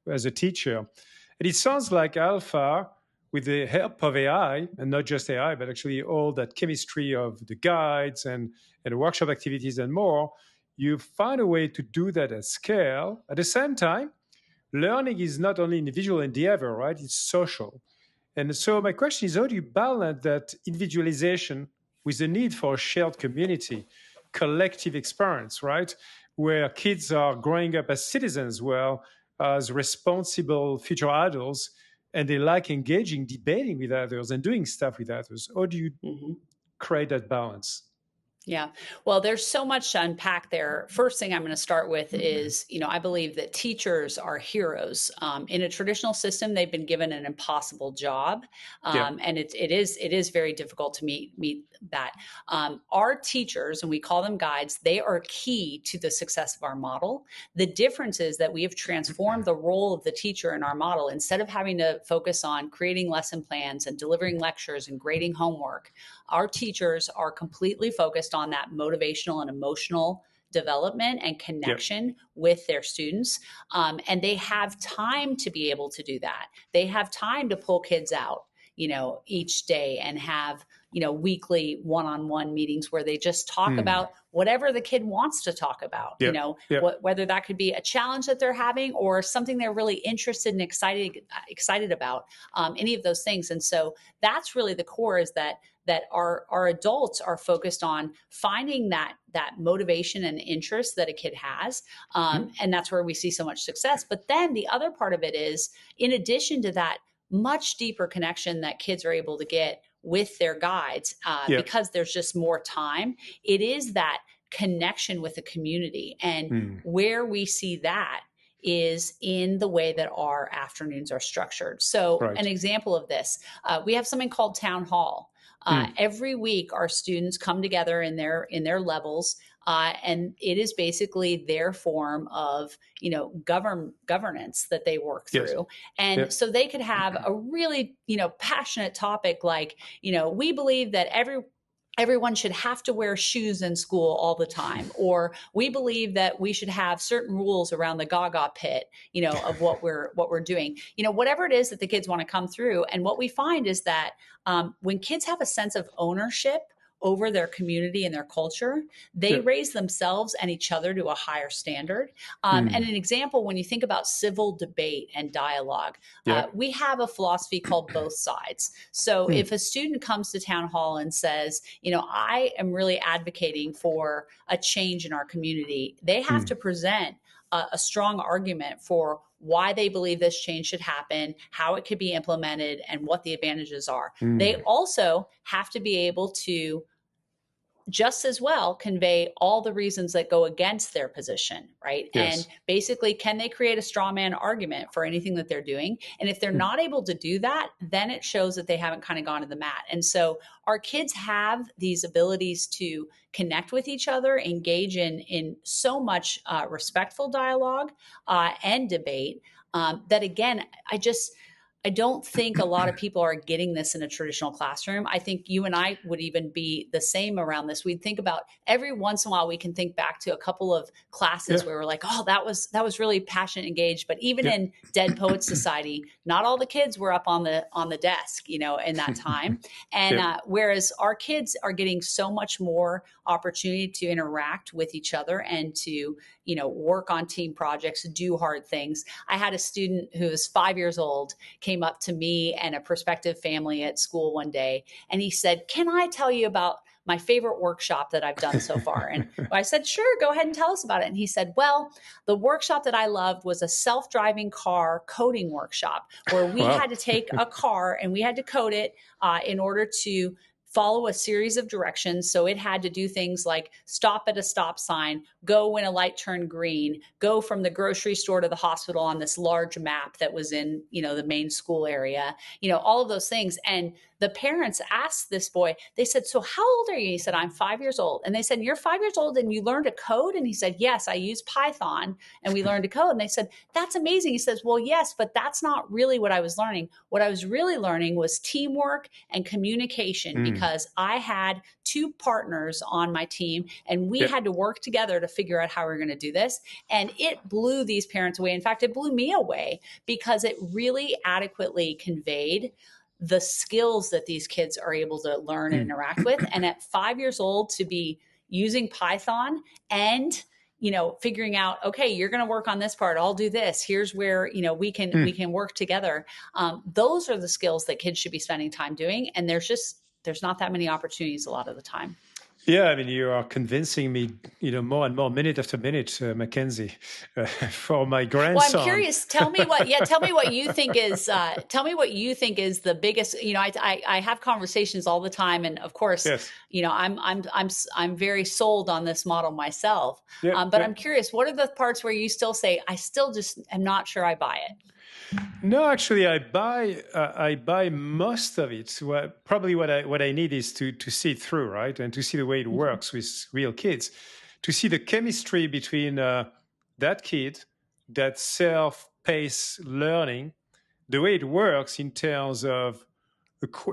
A: As a teacher. And it sounds like Alpha, with the help of AI, and not just AI, but actually all that chemistry of the guides and the workshop activities and more, you find a way to do that at scale. At the same time, learning is not only individual endeavor, right? It's social. And so my question is, how do you balance that individualization with the need for a shared community, collective experience, right? Where kids are growing up as citizens, well, as responsible future adults, and they like engaging, debating with others and doing stuff with others. How do you create that balance?
B: Yeah. Well, there's so much to unpack there. First thing I'm going to start with is, I believe that teachers are heroes. In a traditional system, they've been given an impossible job. And it is very difficult to meet that. Our teachers, and we call them guides, they are key to the success of our model. The difference is that we have transformed the role of the teacher in our model. Instead of having to focus on creating lesson plans and delivering lectures and grading homework, our teachers are completely focused on that motivational and emotional development and connection with their students. And they have time to be able to do that. They have time to pull kids out, each day and have, weekly one-on-one meetings where they just talk about whatever the kid wants to talk about, whether that could be a challenge that they're having or something they're really interested and excited about, any of those things. And so that's really the core, is that our adults are focused on finding that motivation and interest that a kid has. And that's where we see so much success. But then the other part of it is, in addition to that much deeper connection that kids are able to get with their guides, because there's just more time, it is that connection with the community. And where we see that is in the way that our afternoons are structured. So an example of this, we have something called town hall. Every week, our students come together in their levels, and it is basically their form of, governance that they work through. And so they could have a really, passionate topic like, we believe that everyone should have to wear shoes in school all the time, or we believe that we should have certain rules around the Gaga pit, of what we're doing, whatever it is that the kids want to come through. And what we find is that when kids have a sense of ownership over their community and their culture, they raise themselves and each other to a higher standard. And an example, when you think about civil debate and dialogue, we have a philosophy called both sides. So if a student comes to town hall and says, I am really advocating for a change in our community, they have to present a strong argument for why they believe this change should happen, how it could be implemented, and what the advantages are. They also have to be able to just as well convey all the reasons that go against their position, right? And basically, can they create a straw man argument for anything that they're doing? And if they're not able to do that, then it shows that they haven't kind of gone to the mat. And so our kids have these abilities to connect with each other, engage in so much respectful dialogue and debate that, again, I don't think a lot of people are getting this in a traditional classroom. I think you and I would even be the same around this. We'd think about, every once in a while, we can think back to a couple of classes where we're like, oh, that was really passionate, engaged. But even in Dead Poets Society, not all the kids were up on the desk, in that time. And whereas our kids are getting so much more opportunity to interact with each other and to, work on team projects, do hard things. I had a student who was 5 years old, came up to me and a prospective family at school one day, and he said, "Can I tell you about my favorite workshop that I've done so far?" And I said, "Sure, go ahead and tell us about it." And he said, "Well, the workshop that I loved was a self-driving car coding workshop where we had to take a car and we had to code it in order to follow a series of directions. So it had to do things like stop at a stop sign, go when a light turned green, go from the grocery store to the hospital on this large map that was in, the main school area, all of those things." And the parents asked this boy, they said, "So how old are you?" He said, "I'm 5 years old." And they said, "You're 5 years old and you learned to code?" And he said, "Yes, I use Python and we learned to code." And they said, "That's amazing." He says, "Well, yes, but that's not really what I was learning. What I was really learning was teamwork and communication, because I had two partners on my team and we had to work together to figure out how we we're going to do this." And it blew these parents away. In fact, it blew me away because it really adequately conveyed the skills that these kids are able to learn and interact with. And at 5 years old, to be using Python and, figuring out, okay, you're going to work on this part, I'll do this. Here's where, we can work together. Those are the skills that kids should be spending time doing. And there's not that many opportunities a lot of the time.
A: Yeah, I mean, you are convincing me, more and more, minute after minute, MacKenzie, for my grandson.
B: Well, I'm curious. Tell me what you think is. Tell me what you think is the biggest. I have conversations all the time, and of course, I'm very sold on this model myself. But I'm curious, what are the parts where you still say, I still just am not sure I buy it?
A: No, actually, I buy most of it. Well, probably what I need is to see it through, right, and to see the way it works with real kids, to see the chemistry between that kid, that self-paced learning, the way it works in terms of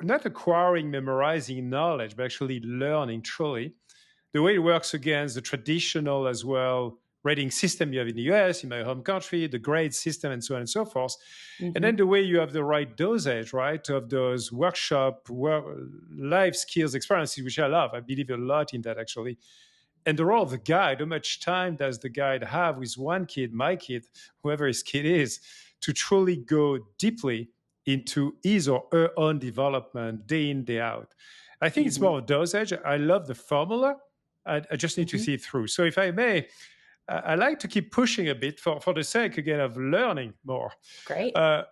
A: not acquiring, memorizing knowledge, but actually learning truly, the way it works against the traditional as well rating system you have in the US, in my home country, the grade system, and so on and so forth. And then the way you have the right dosage, right, of those life skills experiences, which I love. I believe a lot in that, actually. And the role of the guide, how much time does the guide have with one kid, my kid, whoever his kid is, to truly go deeply into his or her own development day in, day out? I think it's more of dosage. I love the formula. I just need to see it through. So if I may, I like to keep pushing a bit for the sake, again, of learning more.
B: Great.
A: There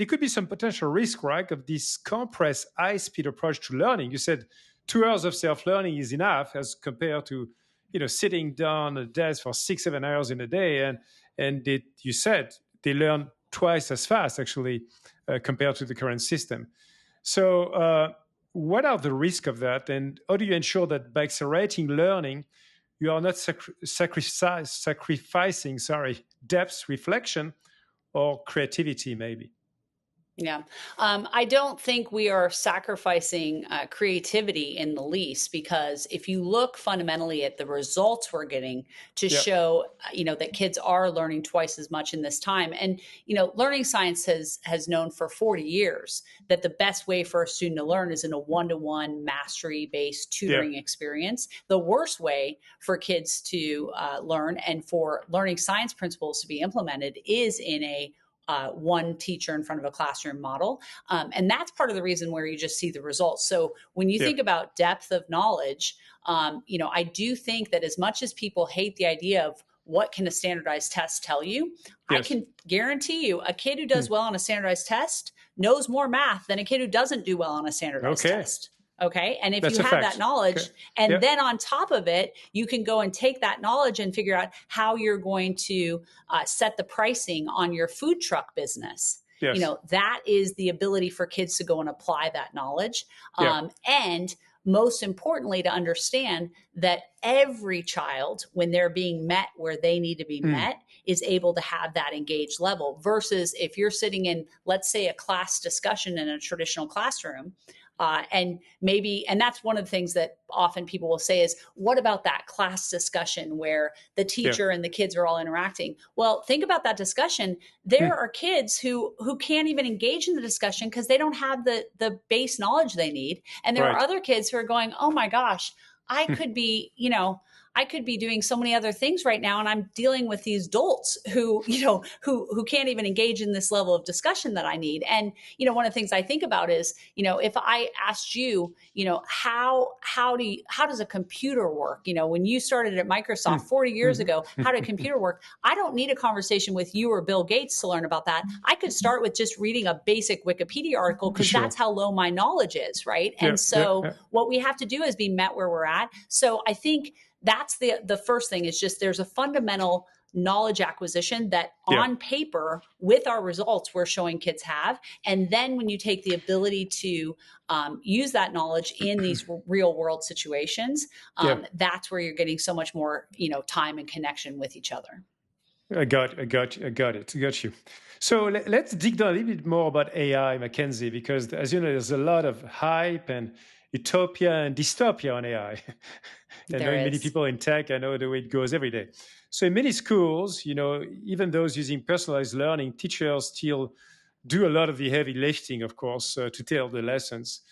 A: could be some potential risk, right, of this compressed high-speed approach to learning. You said 2 hours of self-learning is enough as compared to, sitting down at a desk for 6-7 hours in a day. And you said they learn twice as fast, actually, compared to the current system. So what are the risks of that? And how do you ensure that by accelerating learning, you are not sacrificing depth, reflection, or creativity, maybe?
B: Yeah. I don't think we are sacrificing creativity in the least, because if you look fundamentally at the results we're getting to show, that kids are learning twice as much in this time. And, learning science has known for 40 years that the best way for a student to learn is in a one-to-one mastery-based tutoring experience. The worst way for kids to learn and for learning science principles to be implemented is in a one teacher in front of a classroom model. And that's part of the reason where you just see the results. So when you think about depth of knowledge, I do think that as much as people hate the idea of what can a standardized test tell you, I can guarantee you a kid who does well on a standardized test knows more math than a kid who doesn't do well on a standardized test. Okay. And if you have that knowledge, and then on top of it, you can go and take that knowledge and figure out how you're going to set the pricing on your food truck business. That is the ability for kids to go and apply that knowledge. And most importantly, to understand that every child, when they're being met where they need to be met, is able to have that engaged level, versus if you're sitting in, let's say, a class discussion in a traditional classroom. And that's one of the things that often people will say is, what about that class discussion where the teacher and the kids are all interacting? Well, think about that discussion. There are kids who can't even engage in the discussion because they don't have the base knowledge they need. And there are other kids who are going, oh my gosh, I could be, I could be doing so many other things right now. And I'm dealing with these adults who can't even engage in this level of discussion that I need. And, one of the things I think about is, if I asked you, how does a computer work? When you started at Microsoft 40 years ago, how did a computer work? I don't need a conversation with you or Bill Gates to learn about that. I could start with just reading a basic Wikipedia article, because that's how low my knowledge is, right? And so what we have to do is be met where we're at. So I think that's the first thing, is just there's a fundamental knowledge acquisition that on paper with our results we're showing kids have. And then when you take the ability to use that knowledge in these real world situations, that's where you're getting so much more, time and connection with each other.
A: I got you. So let's dig down a little bit more about AI, MacKenzie, because as you know, there's a lot of hype and utopia and dystopia on AI. And knowing many people in tech, I know the way it goes every day. So in many schools, even those using personalized learning, teachers still do a lot of the heavy lifting, of course, to tell the lessons.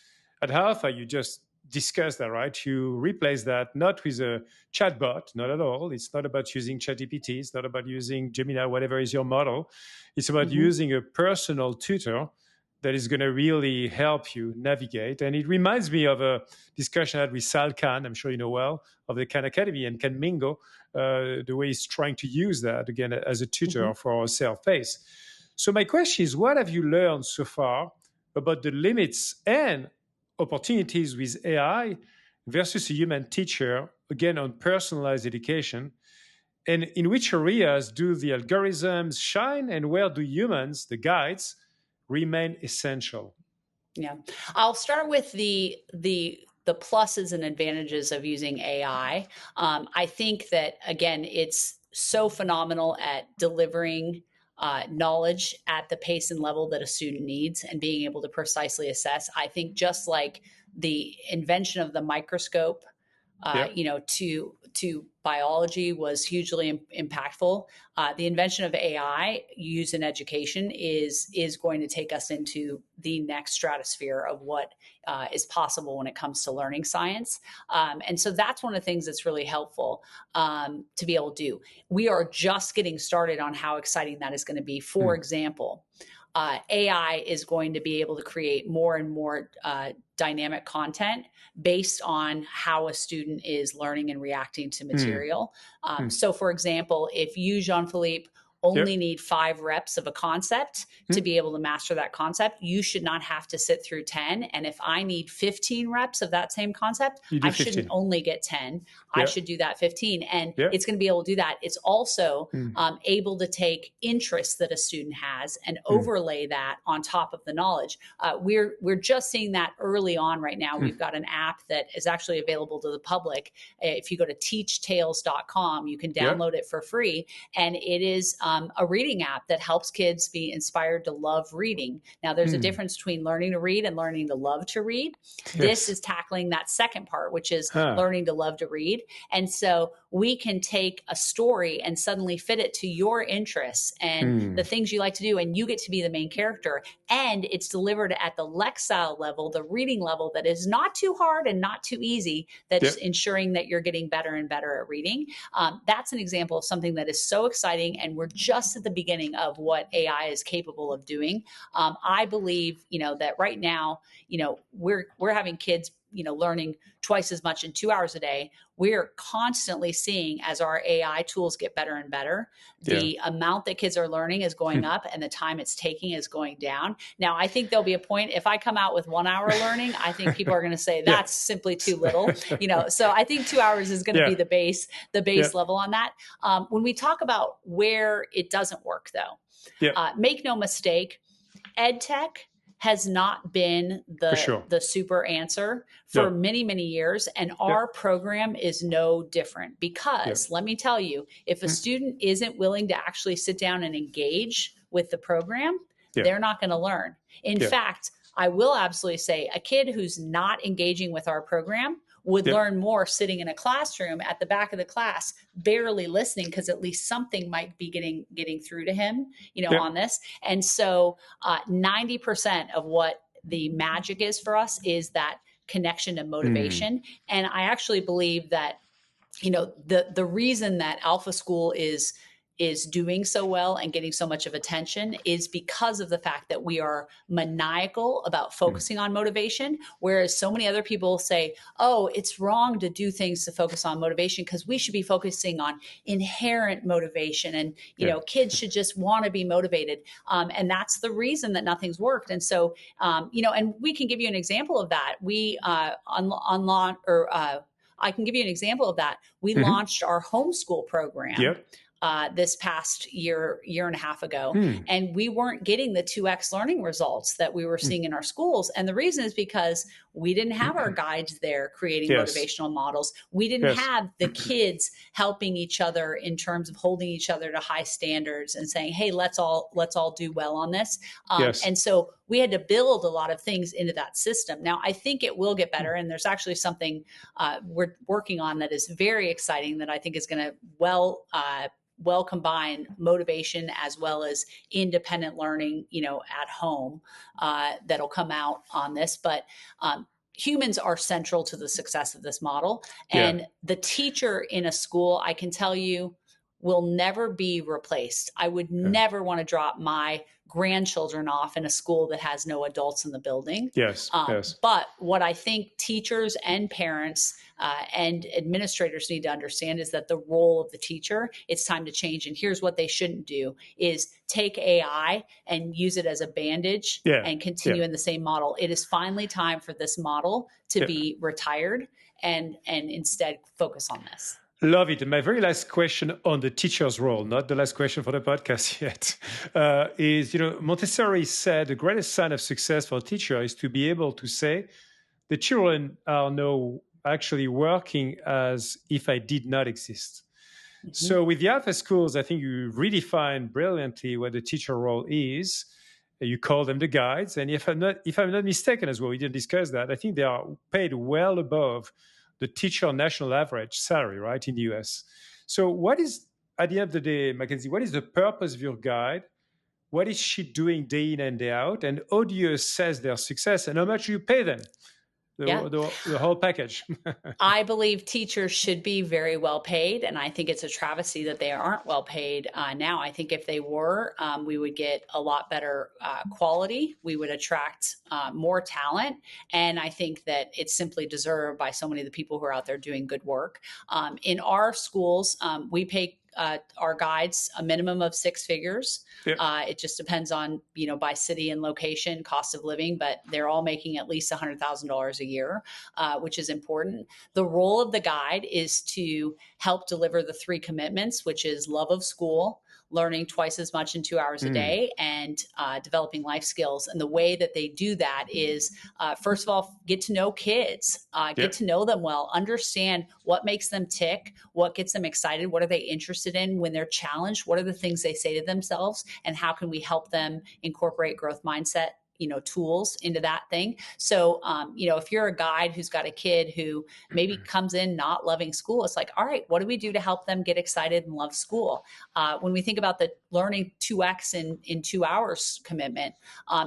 A: At Alpha, you just discussed that, right? You replace that not with a chatbot, not at all. It's not about using ChatGPT. It's not about using Gemini, whatever is your model. It's about using a personal tutor that is going to really help you navigate. And it reminds me of a discussion I had with Sal Khan, I'm sure you know well, of the Khan Academy, and Ken Mingo, the way he's trying to use that, again, as a tutor for self-paced. So my question is, what have you learned so far about the limits and opportunities with AI versus a human teacher, again, on personalized education? And in which areas do the algorithms shine, and where do humans, the guides, remain essential?
B: Yeah, I'll start with the pluses and advantages of using AI. I think that, again, it's so phenomenal at delivering knowledge at the pace and level that a student needs and being able to precisely assess. I think just like the invention of the microscope
A: Yep.
B: To biology was hugely impactful. The invention of AI used in education is going to take us into the next stratosphere of what is possible when it comes to learning science. And so that's one of the things that's really helpful to be able to do. We are just getting started on how exciting that is going to be. For example, AI is going to be able to create more and more dynamic content based on how a student is learning and reacting to material. So, for example, if you, Jean-Philippe, only need 5 reps of a concept to be able to master that concept, you should not have to sit through 10. And if I need 15 reps of that same concept, I shouldn't only get 10. I should do that 15. And it's going to be able to do that. It's also able to take interests that a student has and overlay that on top of the knowledge. We're just seeing that early on right now. We've got an app that is actually available to the public. If you go to teachtales.com, you can download it for free. And it is a reading app that helps kids be inspired to love reading. Now, there's a difference between learning to read and learning to love to read. This is tackling that second part, which is learning to love to read. And so we can take a story and suddenly fit it to your interests and the things you like to do, and you get to be the main character. And it's delivered at the Lexile level, the reading level that is not too hard and not too easy, that's ensuring that you're getting better and better at reading. That's an example of something that is so exciting, and we're just at the beginning of what AI is capable of doing. I believe, that right now, we're having kids, learning twice as much in 2 hours a day. We're constantly seeing, as our AI tools get better and better, the amount that kids are learning is going up and the time it's taking is going down. Now, I think there'll be a point, if I come out with 1 hour learning, I think people are going to say that's simply too little, so I think 2 hours is going to be the base level on that. When we talk about where it doesn't work, though, make no mistake, ed tech has not been the super answer for many, many years. And our program is no different, because let me tell you, if a student isn't willing to actually sit down and engage with the program, they're not going to learn. In fact, I will absolutely say a kid who's not engaging with our program would learn more sitting in a classroom at the back of the class, barely listening, because at least something might be getting through to him, on this. And so 90% of what the magic is for us is that connection and motivation. And I actually believe that, the reason that Alpha School is doing so well and getting so much of attention is because of the fact that we are maniacal about focusing on motivation, whereas so many other people say, oh, it's wrong to do things to focus on motivation because we should be focusing on inherent motivation. And, kids should just want to be motivated. And that's the reason that nothing's worked. And so, and we can give you an example of that. I can give you an example of that. We launched our homeschool program. This past year and a half ago, and we weren't getting the 2x learning results that we were seeing in our schools. And the reason is because we didn't have our guides there creating motivational models. We didn't have the kids helping each other in terms of holding each other to high standards and saying, hey, let's all do well on this. And so we had to build a lot of things into that system. Now, I think it will get better. And there's actually something we're working on that is very exciting that I think is going to well combine motivation as well as independent learning, at home, that'll come out on this. But humans are central to the success of this model. And the teacher in a school, I can tell you, will never be replaced. I would never want to drop my grandchildren off in a school that has no adults in the building. But what I think teachers and parents and administrators need to understand is that the role of the teacher, it's time to change. And here's what they shouldn't do is take AI and use it as a bandage and continue in the same model. It is finally time for this model to be retired and instead focus on this.
A: Love it. And my very last question on the teacher's role, not the last question for the podcast yet, is, Montessori said the greatest sign of success for a teacher is to be able to say, the children are now actually working as if I did not exist. So with the Alpha Schools, I think you redefine brilliantly what the teacher role is. You call them the guides. And if I'm not mistaken as well, we didn't discuss that, I think they are paid well above the teacher national average salary, right, in the US. So what is, at the end of the day, MacKenzie, what is the purpose of your guide? What is she doing day in and day out? And how do you assess their success? And how much do you pay them?
B: Yeah.
A: The whole package.
B: I believe teachers should be very well paid, and I think it's a travesty that they aren't well paid now. I think if they were, we would get a lot better quality. We would attract more talent, and I think that it's simply deserved by so many of the people who are out there doing good work. In our schools, we pay our guides a minimum of 6 figures. Yep. It just depends on, by city and location, cost of living, but they're all making at least $100,000 a year, which is important. The role of the guide is to help deliver the 3 commitments, which is love of school, learning twice as much in 2 hours a day, and developing life skills. And the way that they do that is, first of all, get to know kids, get to know them well, understand what makes them tick, what gets them excited, what are they interested in when they're challenged, what are the things they say to themselves, and how can we help them incorporate growth mindset tools into that thing. So, if you're a guide who's got a kid who maybe comes in not loving school, it's like, all right, what do we do to help them get excited and love school? When we think about the learning 2X in 2 hours commitment,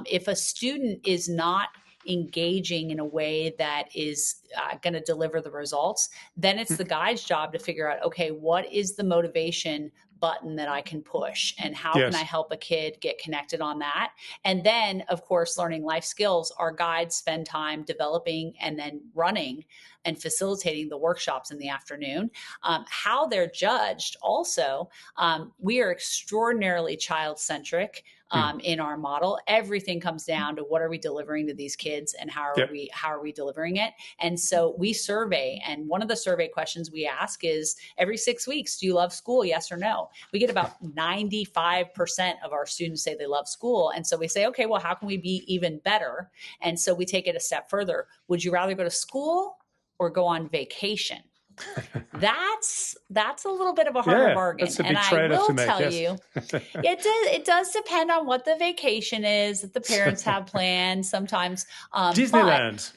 B: if a student is not engaging in a way that is going to deliver the results, then it's the guide's job to figure out, okay, what is the motivation button that I can push, and how can I help a kid get connected on that? And then, of course, learning life skills, our guides spend time developing and then running and facilitating the workshops in the afternoon. How they're judged also, we are extraordinarily child-centric in our model. Everything comes down to what are we delivering to these kids, and how are we delivering it? And so we survey, and one of the survey questions we ask is, every 6 weeks, do you love school? Yes or no? We get about 95% of our students say they love school. And so we say, okay, well, how can we be even better? And so we take it a step further. Would you rather go to school or go on vacation? That's a little bit of a harder bargain.
A: That's a big trade-off to make.
B: And I will tell you, it does depend on what the vacation is that the parents have planned. Sometimes
A: Disneyland.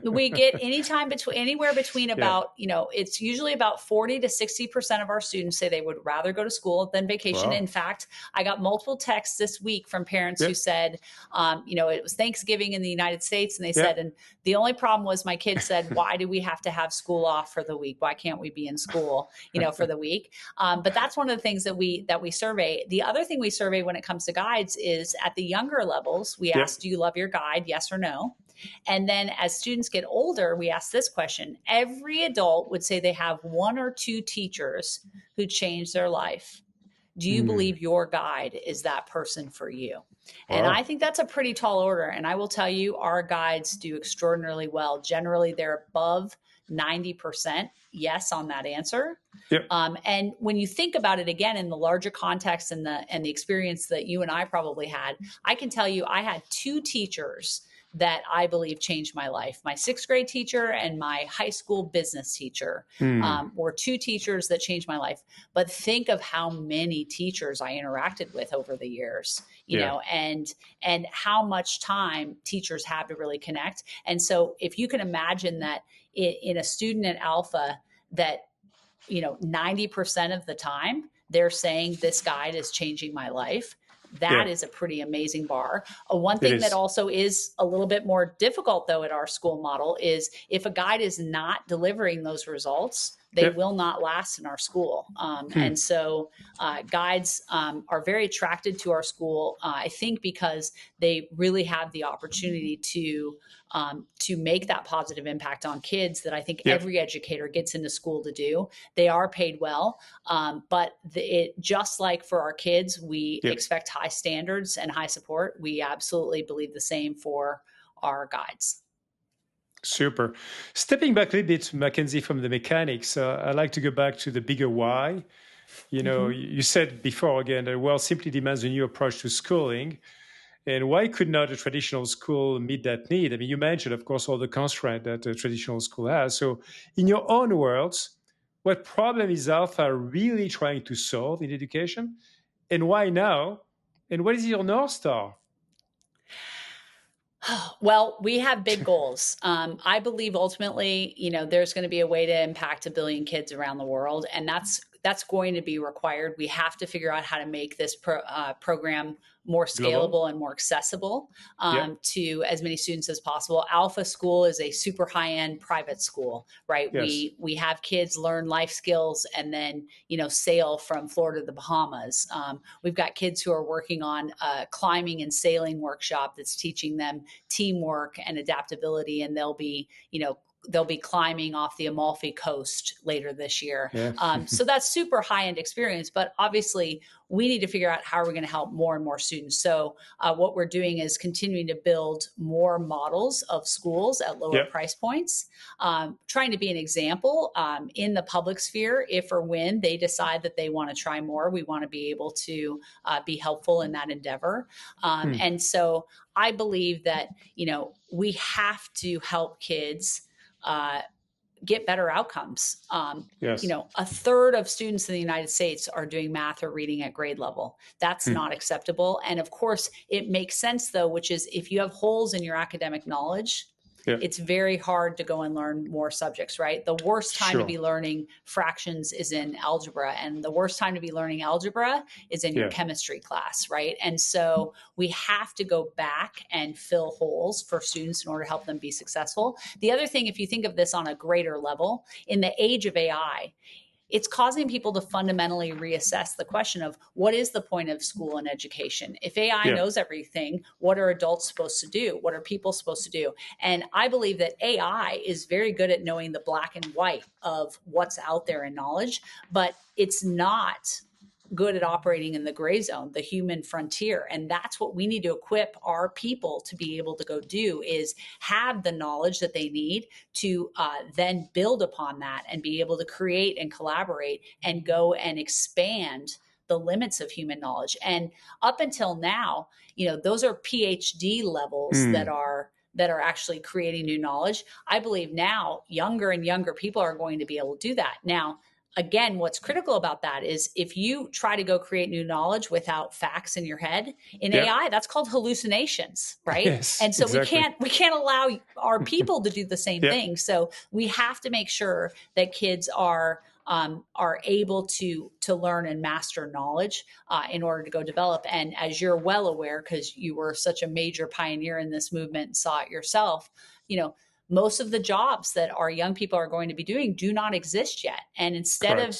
B: We get anywhere between about, it's usually about 40 to 60% of our students say they would rather go to school than vacation. Wow. In fact, I got multiple texts this week from parents who said, it was Thanksgiving in the United States, and they said, and the only problem was my kid said, why do we have to have school off for the week? Why can't we be in school, for the week? But that's one of the things that we survey. The other thing we survey when it comes to guides is at the younger levels, we ask, do you love your guide? Yes or no? And then as students get older, we ask this question. Every adult would say they have 1 or 2 teachers who changed their life. Do you believe your guide is that person for you? Wow. And I think that's a pretty tall order. And I will tell you, our guides do extraordinarily well. Generally, they're above 90% yes on that answer. Yep. And when you think about it again in the larger context and the experience that you and I probably had, I can tell you I had 2 teachers that I believe changed my life. My 6th grade teacher and my high school business teacher were 2 teachers that changed my life. But think of how many teachers I interacted with over the years, you know, and how much time teachers have to really connect. And so if you can imagine that in a student at Alpha that, 90% of the time they're saying this guide is changing my life. That is a pretty amazing bar. One thing that also is a little bit more difficult, though, at our school model is if a guide is not delivering those results, they will not last in our school. And so guides are very attracted to our school, I think, because they really have the opportunity to make that positive impact on kids that I think every educator gets into school to do. They are paid well, but just like for our kids, we expect high standards and high support. We absolutely believe the same for our guides.
A: Super. Stepping back a little bit, MacKenzie, from the mechanics, I'd like to go back to the bigger why. You said before, again, that the world simply demands a new approach to schooling. And why could not a traditional school meet that need? I mean, you mentioned, of course, all the constraints that a traditional school has. So in your own words, what problem is Alpha really trying to solve in education? And why now? And what is your North Star?
B: Well, we have big goals. I believe ultimately, there's going to be a way to impact 1 billion kids around the world, and that's going to be required. We have to figure out how to make this program more
A: Global?
B: scalable and more accessible
A: Yeah.
B: to as many students as possible. Alpha School is a super high-end private school, right?
A: Yes.
B: We have kids learn life skills and then sail from Florida to the Bahamas. We've got kids who are working on a climbing and sailing workshop that's teaching them teamwork and adaptability, and they'll be climbing off the Amalfi Coast later this year.
A: Yeah.
B: So that's super high-end experience, but obviously we need to figure out how we're going to help more and more students. So what we're doing is continuing to build more models of schools at lower price points, trying to be an example in the public sphere. If or when they decide that they want to try more, we want to be able to be helpful in that endeavor. And so I believe that, we have to help kids get better outcomes.
A: Yes.
B: A third of students in the United States are doing math or reading at grade level. That's not acceptable. And of course, it makes sense, though, which is if you have holes in your academic knowledge, it's very hard to go and learn more subjects, right? The worst time to be learning fractions is in algebra, and the worst time to be learning algebra is in your chemistry class, right? And so we have to go back and fill holes for students in order to help them be successful. The other thing, if you think of this on a greater level, in the age of AI, it's causing people to fundamentally reassess the question of what is the point of school and education? If AI knows everything, what are adults supposed to do? What are people supposed to do? And I believe that AI is very good at knowing the black and white of what's out there in knowledge, but it's not good at operating in the gray zone, the human frontier. And that's what we need to equip our people to be able to go do, is have the knowledge that they need to then build upon that and be able to create and collaborate and go and expand the limits of human knowledge. And up until now, those are PhD levels that are actually creating new knowledge. I believe now younger and younger people are going to be able to do that. Now, again, what's critical about that is if you try to go create new knowledge without facts in your head, in AI, that's called hallucinations, right?
A: Yes,
B: and so
A: exactly.
B: we can't allow our people to do the same thing. So we have to make sure that kids are able to learn and master knowledge in order to go develop. And as you're well aware, because you were such a major pioneer in this movement and saw it yourself, most of the jobs that our young people are going to be doing do not exist yet. And instead of,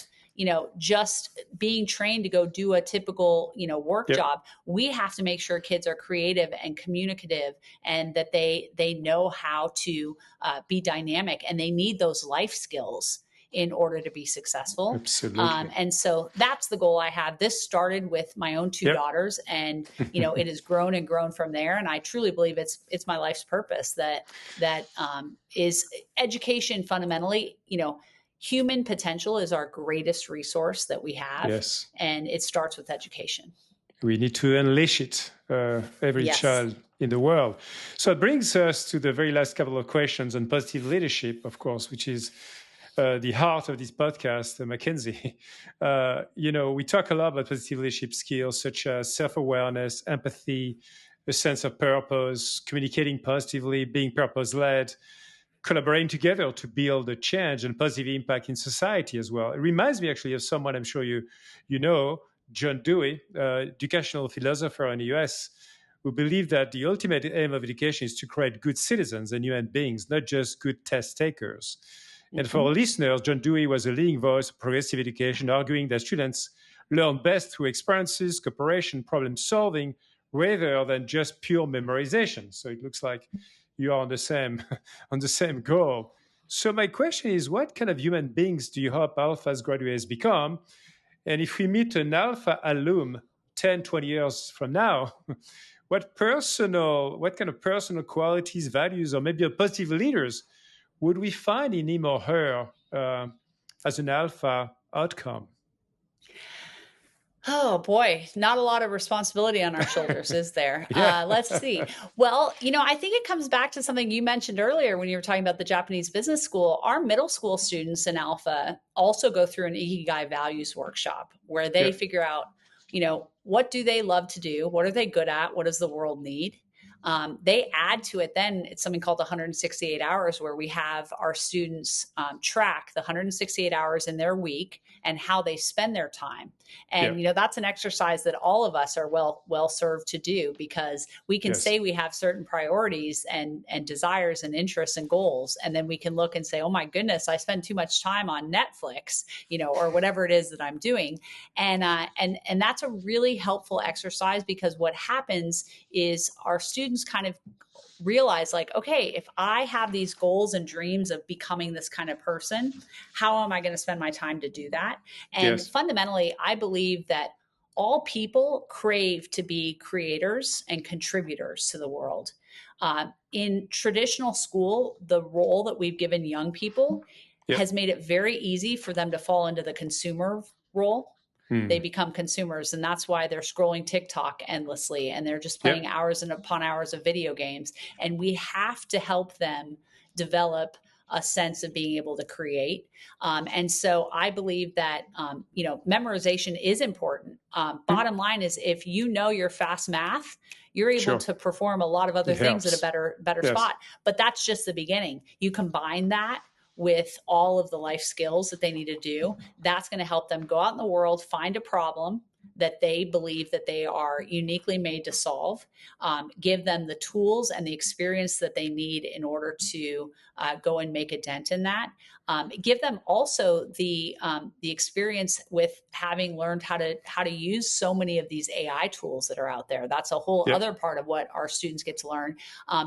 B: just being trained to go do a typical, work job, we have to make sure kids are creative and communicative and that they know how to be dynamic, and they need those life skills in order to be successful.
A: Absolutely.
B: And so that's the goal I have. This started with my own two daughters, and it has grown and grown from there. And I truly believe it's my life's purpose that is education. Fundamentally, human potential is our greatest resource that we have.
A: Yes.
B: And it starts with education.
A: We need to unleash it, every child in the world. So it brings us to the very last couple of questions on positive leadership, of course, which is the heart of this podcast, MacKenzie. We talk a lot about positive leadership skills such as self-awareness, empathy, a sense of purpose, communicating positively, being purpose-led, collaborating together to build a change and positive impact in society as well. It reminds me actually of someone I'm sure you know, John Dewey, educational philosopher in the US, who believed that the ultimate aim of education is to create good citizens and human beings, not just good test takers. And for our listeners, John Dewey was a leading voice of progressive education, arguing that students learn best through experiences, cooperation, problem solving, rather than just pure memorization. So it looks like you are on the same goal. So my question is, what kind of human beings do you hope Alpha's graduates become? And if we meet an Alpha alum 10, 20 years from now, what kind of personal qualities, values, or maybe positive leaders would we find in him or her as an Alpha outcome?
B: Oh boy, not a lot of responsibility on our shoulders, is there?
A: Yeah.
B: Let's see. Well, I think it comes back to something you mentioned earlier when you were talking about the Japanese business school. Our middle school students in Alpha also go through an Ikigai values workshop where they figure out, what do they love to do? What are they good at? What does the world need? they add to it. Then it's something called 168 hours, where we have our students track the 168 hours in their week and how they spend their time. And, that's an exercise that all of us are well served to do, because we can say we have certain priorities and desires and interests and goals. And then we can look and say, oh my goodness, I spend too much time on Netflix, or whatever it is that I'm doing. And that's a really helpful exercise, because what happens is our students kind of realize, like, okay, if I have these goals and dreams of becoming this kind of person, how am I going to spend my time to do that? And fundamentally, I believe that all people crave to be creators and contributors to the world. In traditional school, the role that we've given young people has made it very easy for them to fall into the consumer role. They become consumers, and that's why they're scrolling TikTok endlessly, and they're just playing hours and upon hours of video games. And we have to help them develop a sense of being able to create. And so I believe that, memorization is important. Bottom line is, if your fast math, you're able to perform a lot of other things at a better spot. But that's just the beginning. You combine that with all of the life skills that they need to do, that's going to help them go out in the world, find a problem that they believe that they are uniquely made to solve, give them the tools and the experience that they need in order to go and make a dent in that. Give them also the experience with having learned how to use so many of these AI tools that are out there. That's a whole other part of what our students get to learn,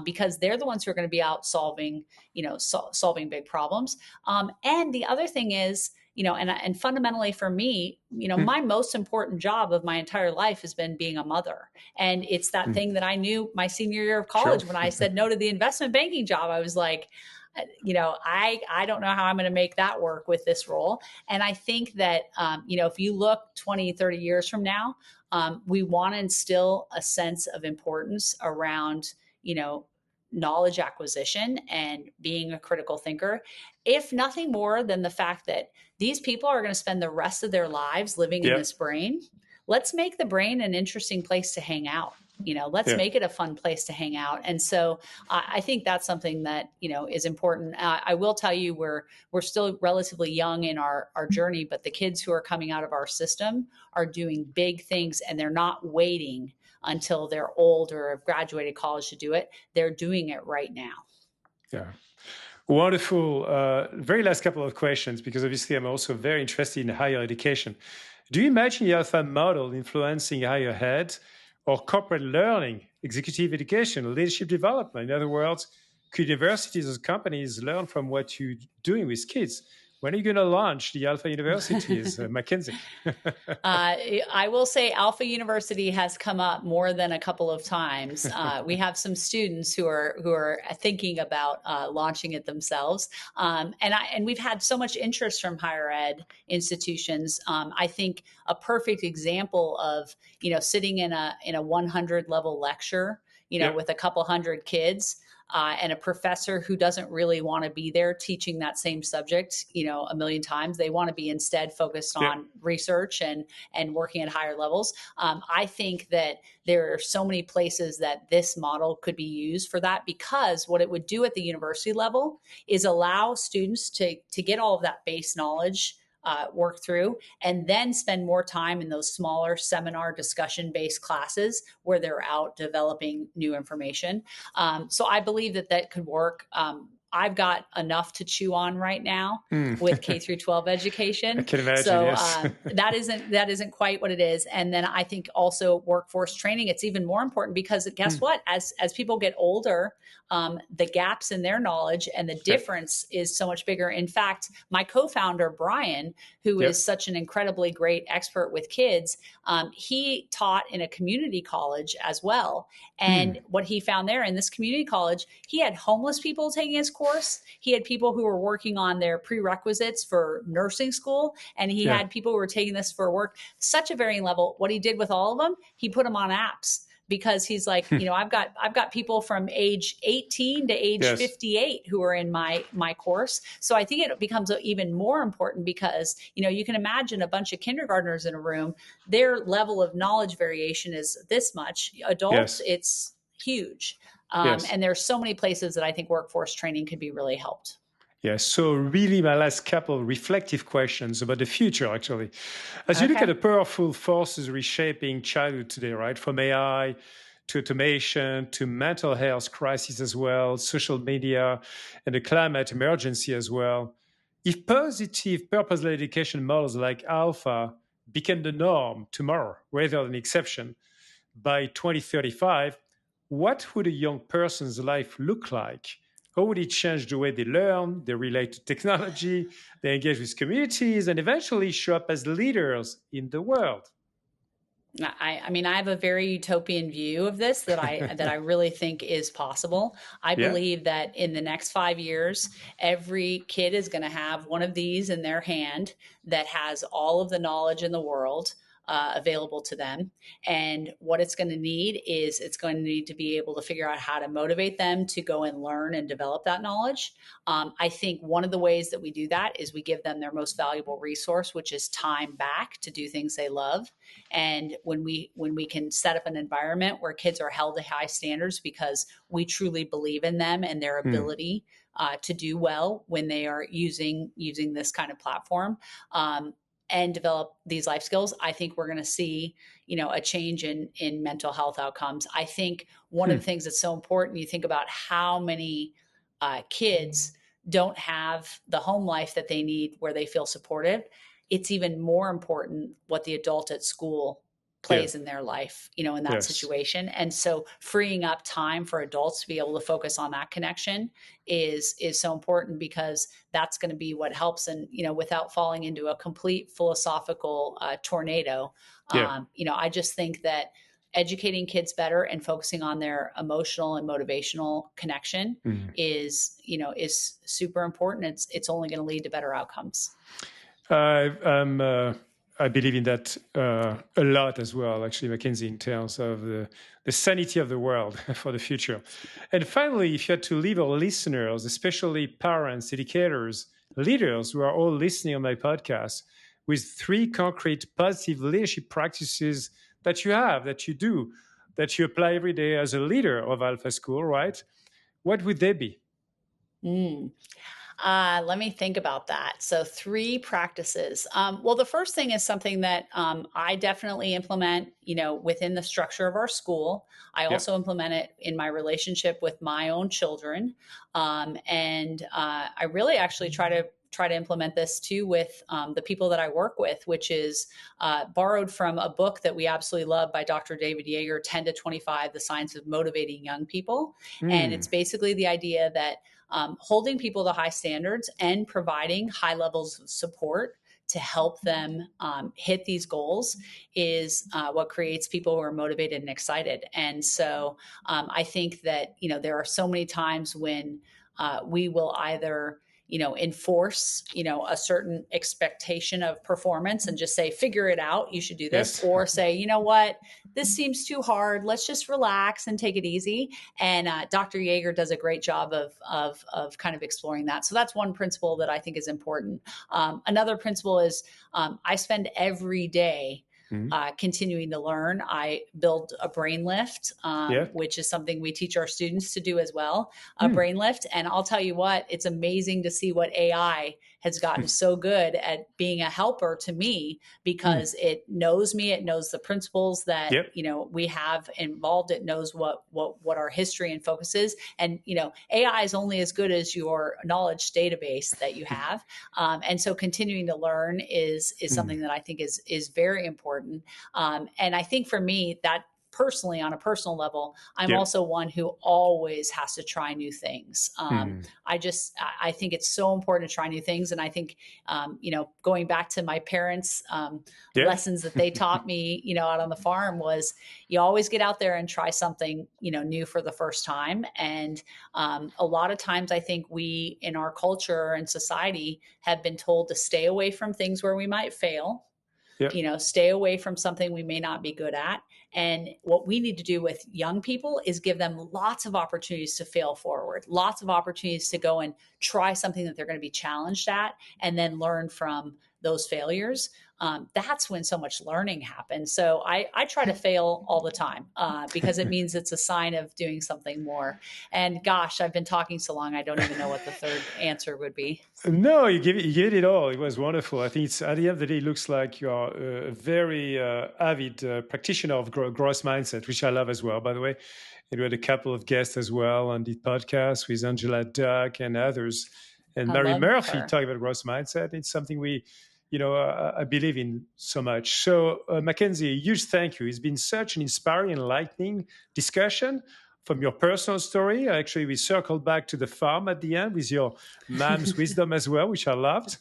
B: because they're the ones who are going to be out solving big problems. And the other thing is, and fundamentally for me, my most important job of my entire life has been being a mother. And it's that thing that I knew my senior year of college when I said no to the investment banking job. I was like, I don't know how I'm going to make that work with this role. And I think that, if you look 20, 30 years from now, we want to instill a sense of importance around, knowledge acquisition and being a critical thinker, if nothing more than the fact that these people are going to spend the rest of their lives living in this brain. Let's make the brain an interesting place to hang out. Let's make it a fun place to hang out. And so I think that's something that, is important. I will tell you, we're still relatively young in our journey, but the kids who are coming out of our system are doing big things, and they're not waiting until they're old or have graduated college to do it. They're doing it right now.
A: Yeah. Wonderful. Very last couple of questions, because obviously I'm also very interested in higher education. Do you imagine the Alpha model influencing higher ed or corporate learning, executive education, leadership development? In other words, could universities or companies learn from what you're doing with kids? When are you going to launch the Alpha Universities, MacKenzie?
B: I will say Alpha University has come up more than a couple of times. We have some students who are thinking about launching it themselves, and we've had so much interest from higher ed institutions. I think a perfect example of sitting in a 100 level lecture, with a couple hundred kids. And a professor who doesn't really want to be there teaching that same subject, a million times. They want to be instead focused on research and working at higher levels. I think that there are so many places that this model could be used for that, because what it would do at the university level is allow students to get all of that base knowledge work through, and then spend more time in those smaller seminar discussion-based classes where they're out developing new information. So I believe that could work. I've got enough to chew on right now with K through 12 education.
A: I can imagine.
B: So
A: yes.
B: that isn't quite what it is. And then I think also workforce training, it's even more important, because guess what? As people get older, the gaps in their knowledge and the difference is so much bigger. In fact, my co-founder, Brian, who is such an incredibly great expert with kids, he taught in a community college as well. And what he found there in this community college, he had homeless people taking his course. He had people who were working on their prerequisites for nursing school, and he had people who were taking this for work. Such a varying level. What he did with all of them, he put them on apps, because he's like, I've got people from age 18 to age 58 who are in my course. So I think it becomes even more important, because, you can imagine a bunch of kindergartners in a room, their level of knowledge variation is this much. Adults, it's huge.
A: Yes.
B: And there's so many places that I think workforce training could be really helped.
A: Yeah, so really my last couple reflective questions about the future, actually. As you look at
B: Okay.
A: the powerful forces reshaping childhood today, right, from AI to automation to mental health crisis as well, social media, and the climate emergency as well, if positive purpose-led education models like Alpha became the norm tomorrow rather than exception, by 2035, what would a young person's life look like? How would it change the way they learn, they relate to technology, they engage with communities, and eventually show up as leaders in the world?
B: I mean, I have a very utopian view of this that I really think is possible. I
A: Yeah.
B: believe that in the next 5 years, every kid is going to have one of these in their hand that has all of the knowledge in the world available to them. And what it's going to need is it's going to need to be able to figure out how to motivate them to go and learn and develop that knowledge. I think one of the ways that we do that is we give them their most valuable resource, which is time back to do things they love. And when we can set up an environment where kids are held to high standards because we truly believe in them and their ability to do well when they are using this kind of platform, and develop these life skills, I think we're going to see, a change in mental health outcomes. I think one of the things that's so important, you think about how many kids don't have the home life that they need where they feel supported. It's even more important what the adult at school
A: Yeah.
B: plays in their life, in that
A: Yes.
B: situation. And so freeing up time for adults to be able to focus on that connection is so important, because that's going to be what helps. And, without falling into a complete philosophical tornado,
A: Yeah.
B: I just think that educating kids better and focusing on their emotional and motivational connection is super important. It's only going to lead to better outcomes.
A: I believe in that a lot as well, actually, MacKenzie, in terms of the sanity of the world for the future. And finally, if you had to leave our listeners, especially parents, educators, leaders who are all listening on my podcast, with 3 concrete positive leadership practices that you have, that you do, that you apply every day as a leader of Alpha School, right? What would they be?
B: Let me think about that. So 3 practices. Well, the first thing is something that I definitely implement, within the structure of our school. I also implement it in my relationship with my own children. And I really actually try to implement this too with the people that I work with, which is borrowed from a book that we absolutely love by Dr. David Yeager, 10 to 25, The Science of Motivating Young People. And it's basically the idea that holding people to high standards and providing high levels of support to help them hit these goals is what creates people who are motivated and excited. And so I think that, there are so many times when we will either enforce, a certain expectation of performance and just say, figure it out, you should do this,
A: Yes.
B: or say, you know what, this seems too hard, let's just relax and take it easy. And Dr. Yeager does a great job of kind of exploring that. So that's one principle that I think is important. Another principle is I spend every day continuing to learn. I build a brain lift, which is something we teach our students to do as well, a brain lift. And I'll tell you what, it's amazing to see what AI has gotten so good at being a helper to me, because it knows me, it knows the principles that, we have involved. It knows what our history and focus is. And, AI is only as good as your knowledge database that you have. And so continuing to learn is something that I think is very important. And I think for me, that personally, on a personal level, I'm also one who always has to try new things. I think it's so important to try new things. And I think, going back to my parents' lessons that they taught me, out on the farm, was you always get out there and try something, new for the first time. And a lot of times I think we in our culture and society have been told to stay away from things where we might fail. Stay away from something we may not be good at. And what we need to do with young people is give them lots of opportunities to fail forward, lots of opportunities to go and try something that they're going to be challenged at, and then learn from those failures, that's when so much learning happens. So I try to fail all the time because it means it's a sign of doing something more. And gosh, I've been talking so long, I don't even know what the third answer would be.
A: No, you gave it all. It was wonderful. I think it's, at the end of the day, it looks like you are a very avid practitioner of growth mindset, which I love as well, by the way. And we had a couple of guests as well on the podcast with Angela Duck and others. And Mary Murphy talking about growth mindset. It's something I believe in so much. So, MacKenzie, a huge thank you. It's been such an inspiring, enlightening discussion from your personal story. Actually, we circled back to the farm at the end with your mom's wisdom as well, which I loved.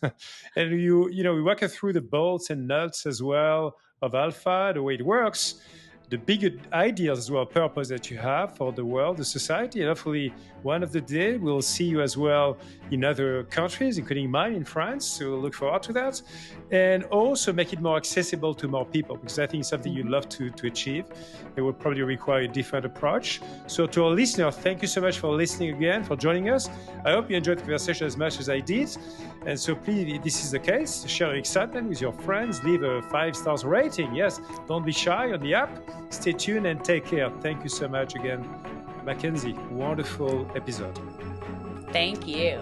A: And we walked through the bolts and nuts as well of Alpha, the way it works, the bigger ideas as well, purpose that you have for the world, the society, and hopefully one of the day we'll see you as well in other countries, including mine in France. So we'll look forward to that. And also make it more accessible to more people, because I think it's something you'd love to achieve. It will probably require a different approach. So to our listeners, thank you so much for listening again, for joining us. I hope you enjoyed the conversation as much as I did. And so please, if this is the case, share your excitement with your friends, leave a 5-star rating. Yes, don't be shy on the app. Stay tuned and take care. Thank you so much again, MacKenzie. Wonderful episode.
B: Thank you.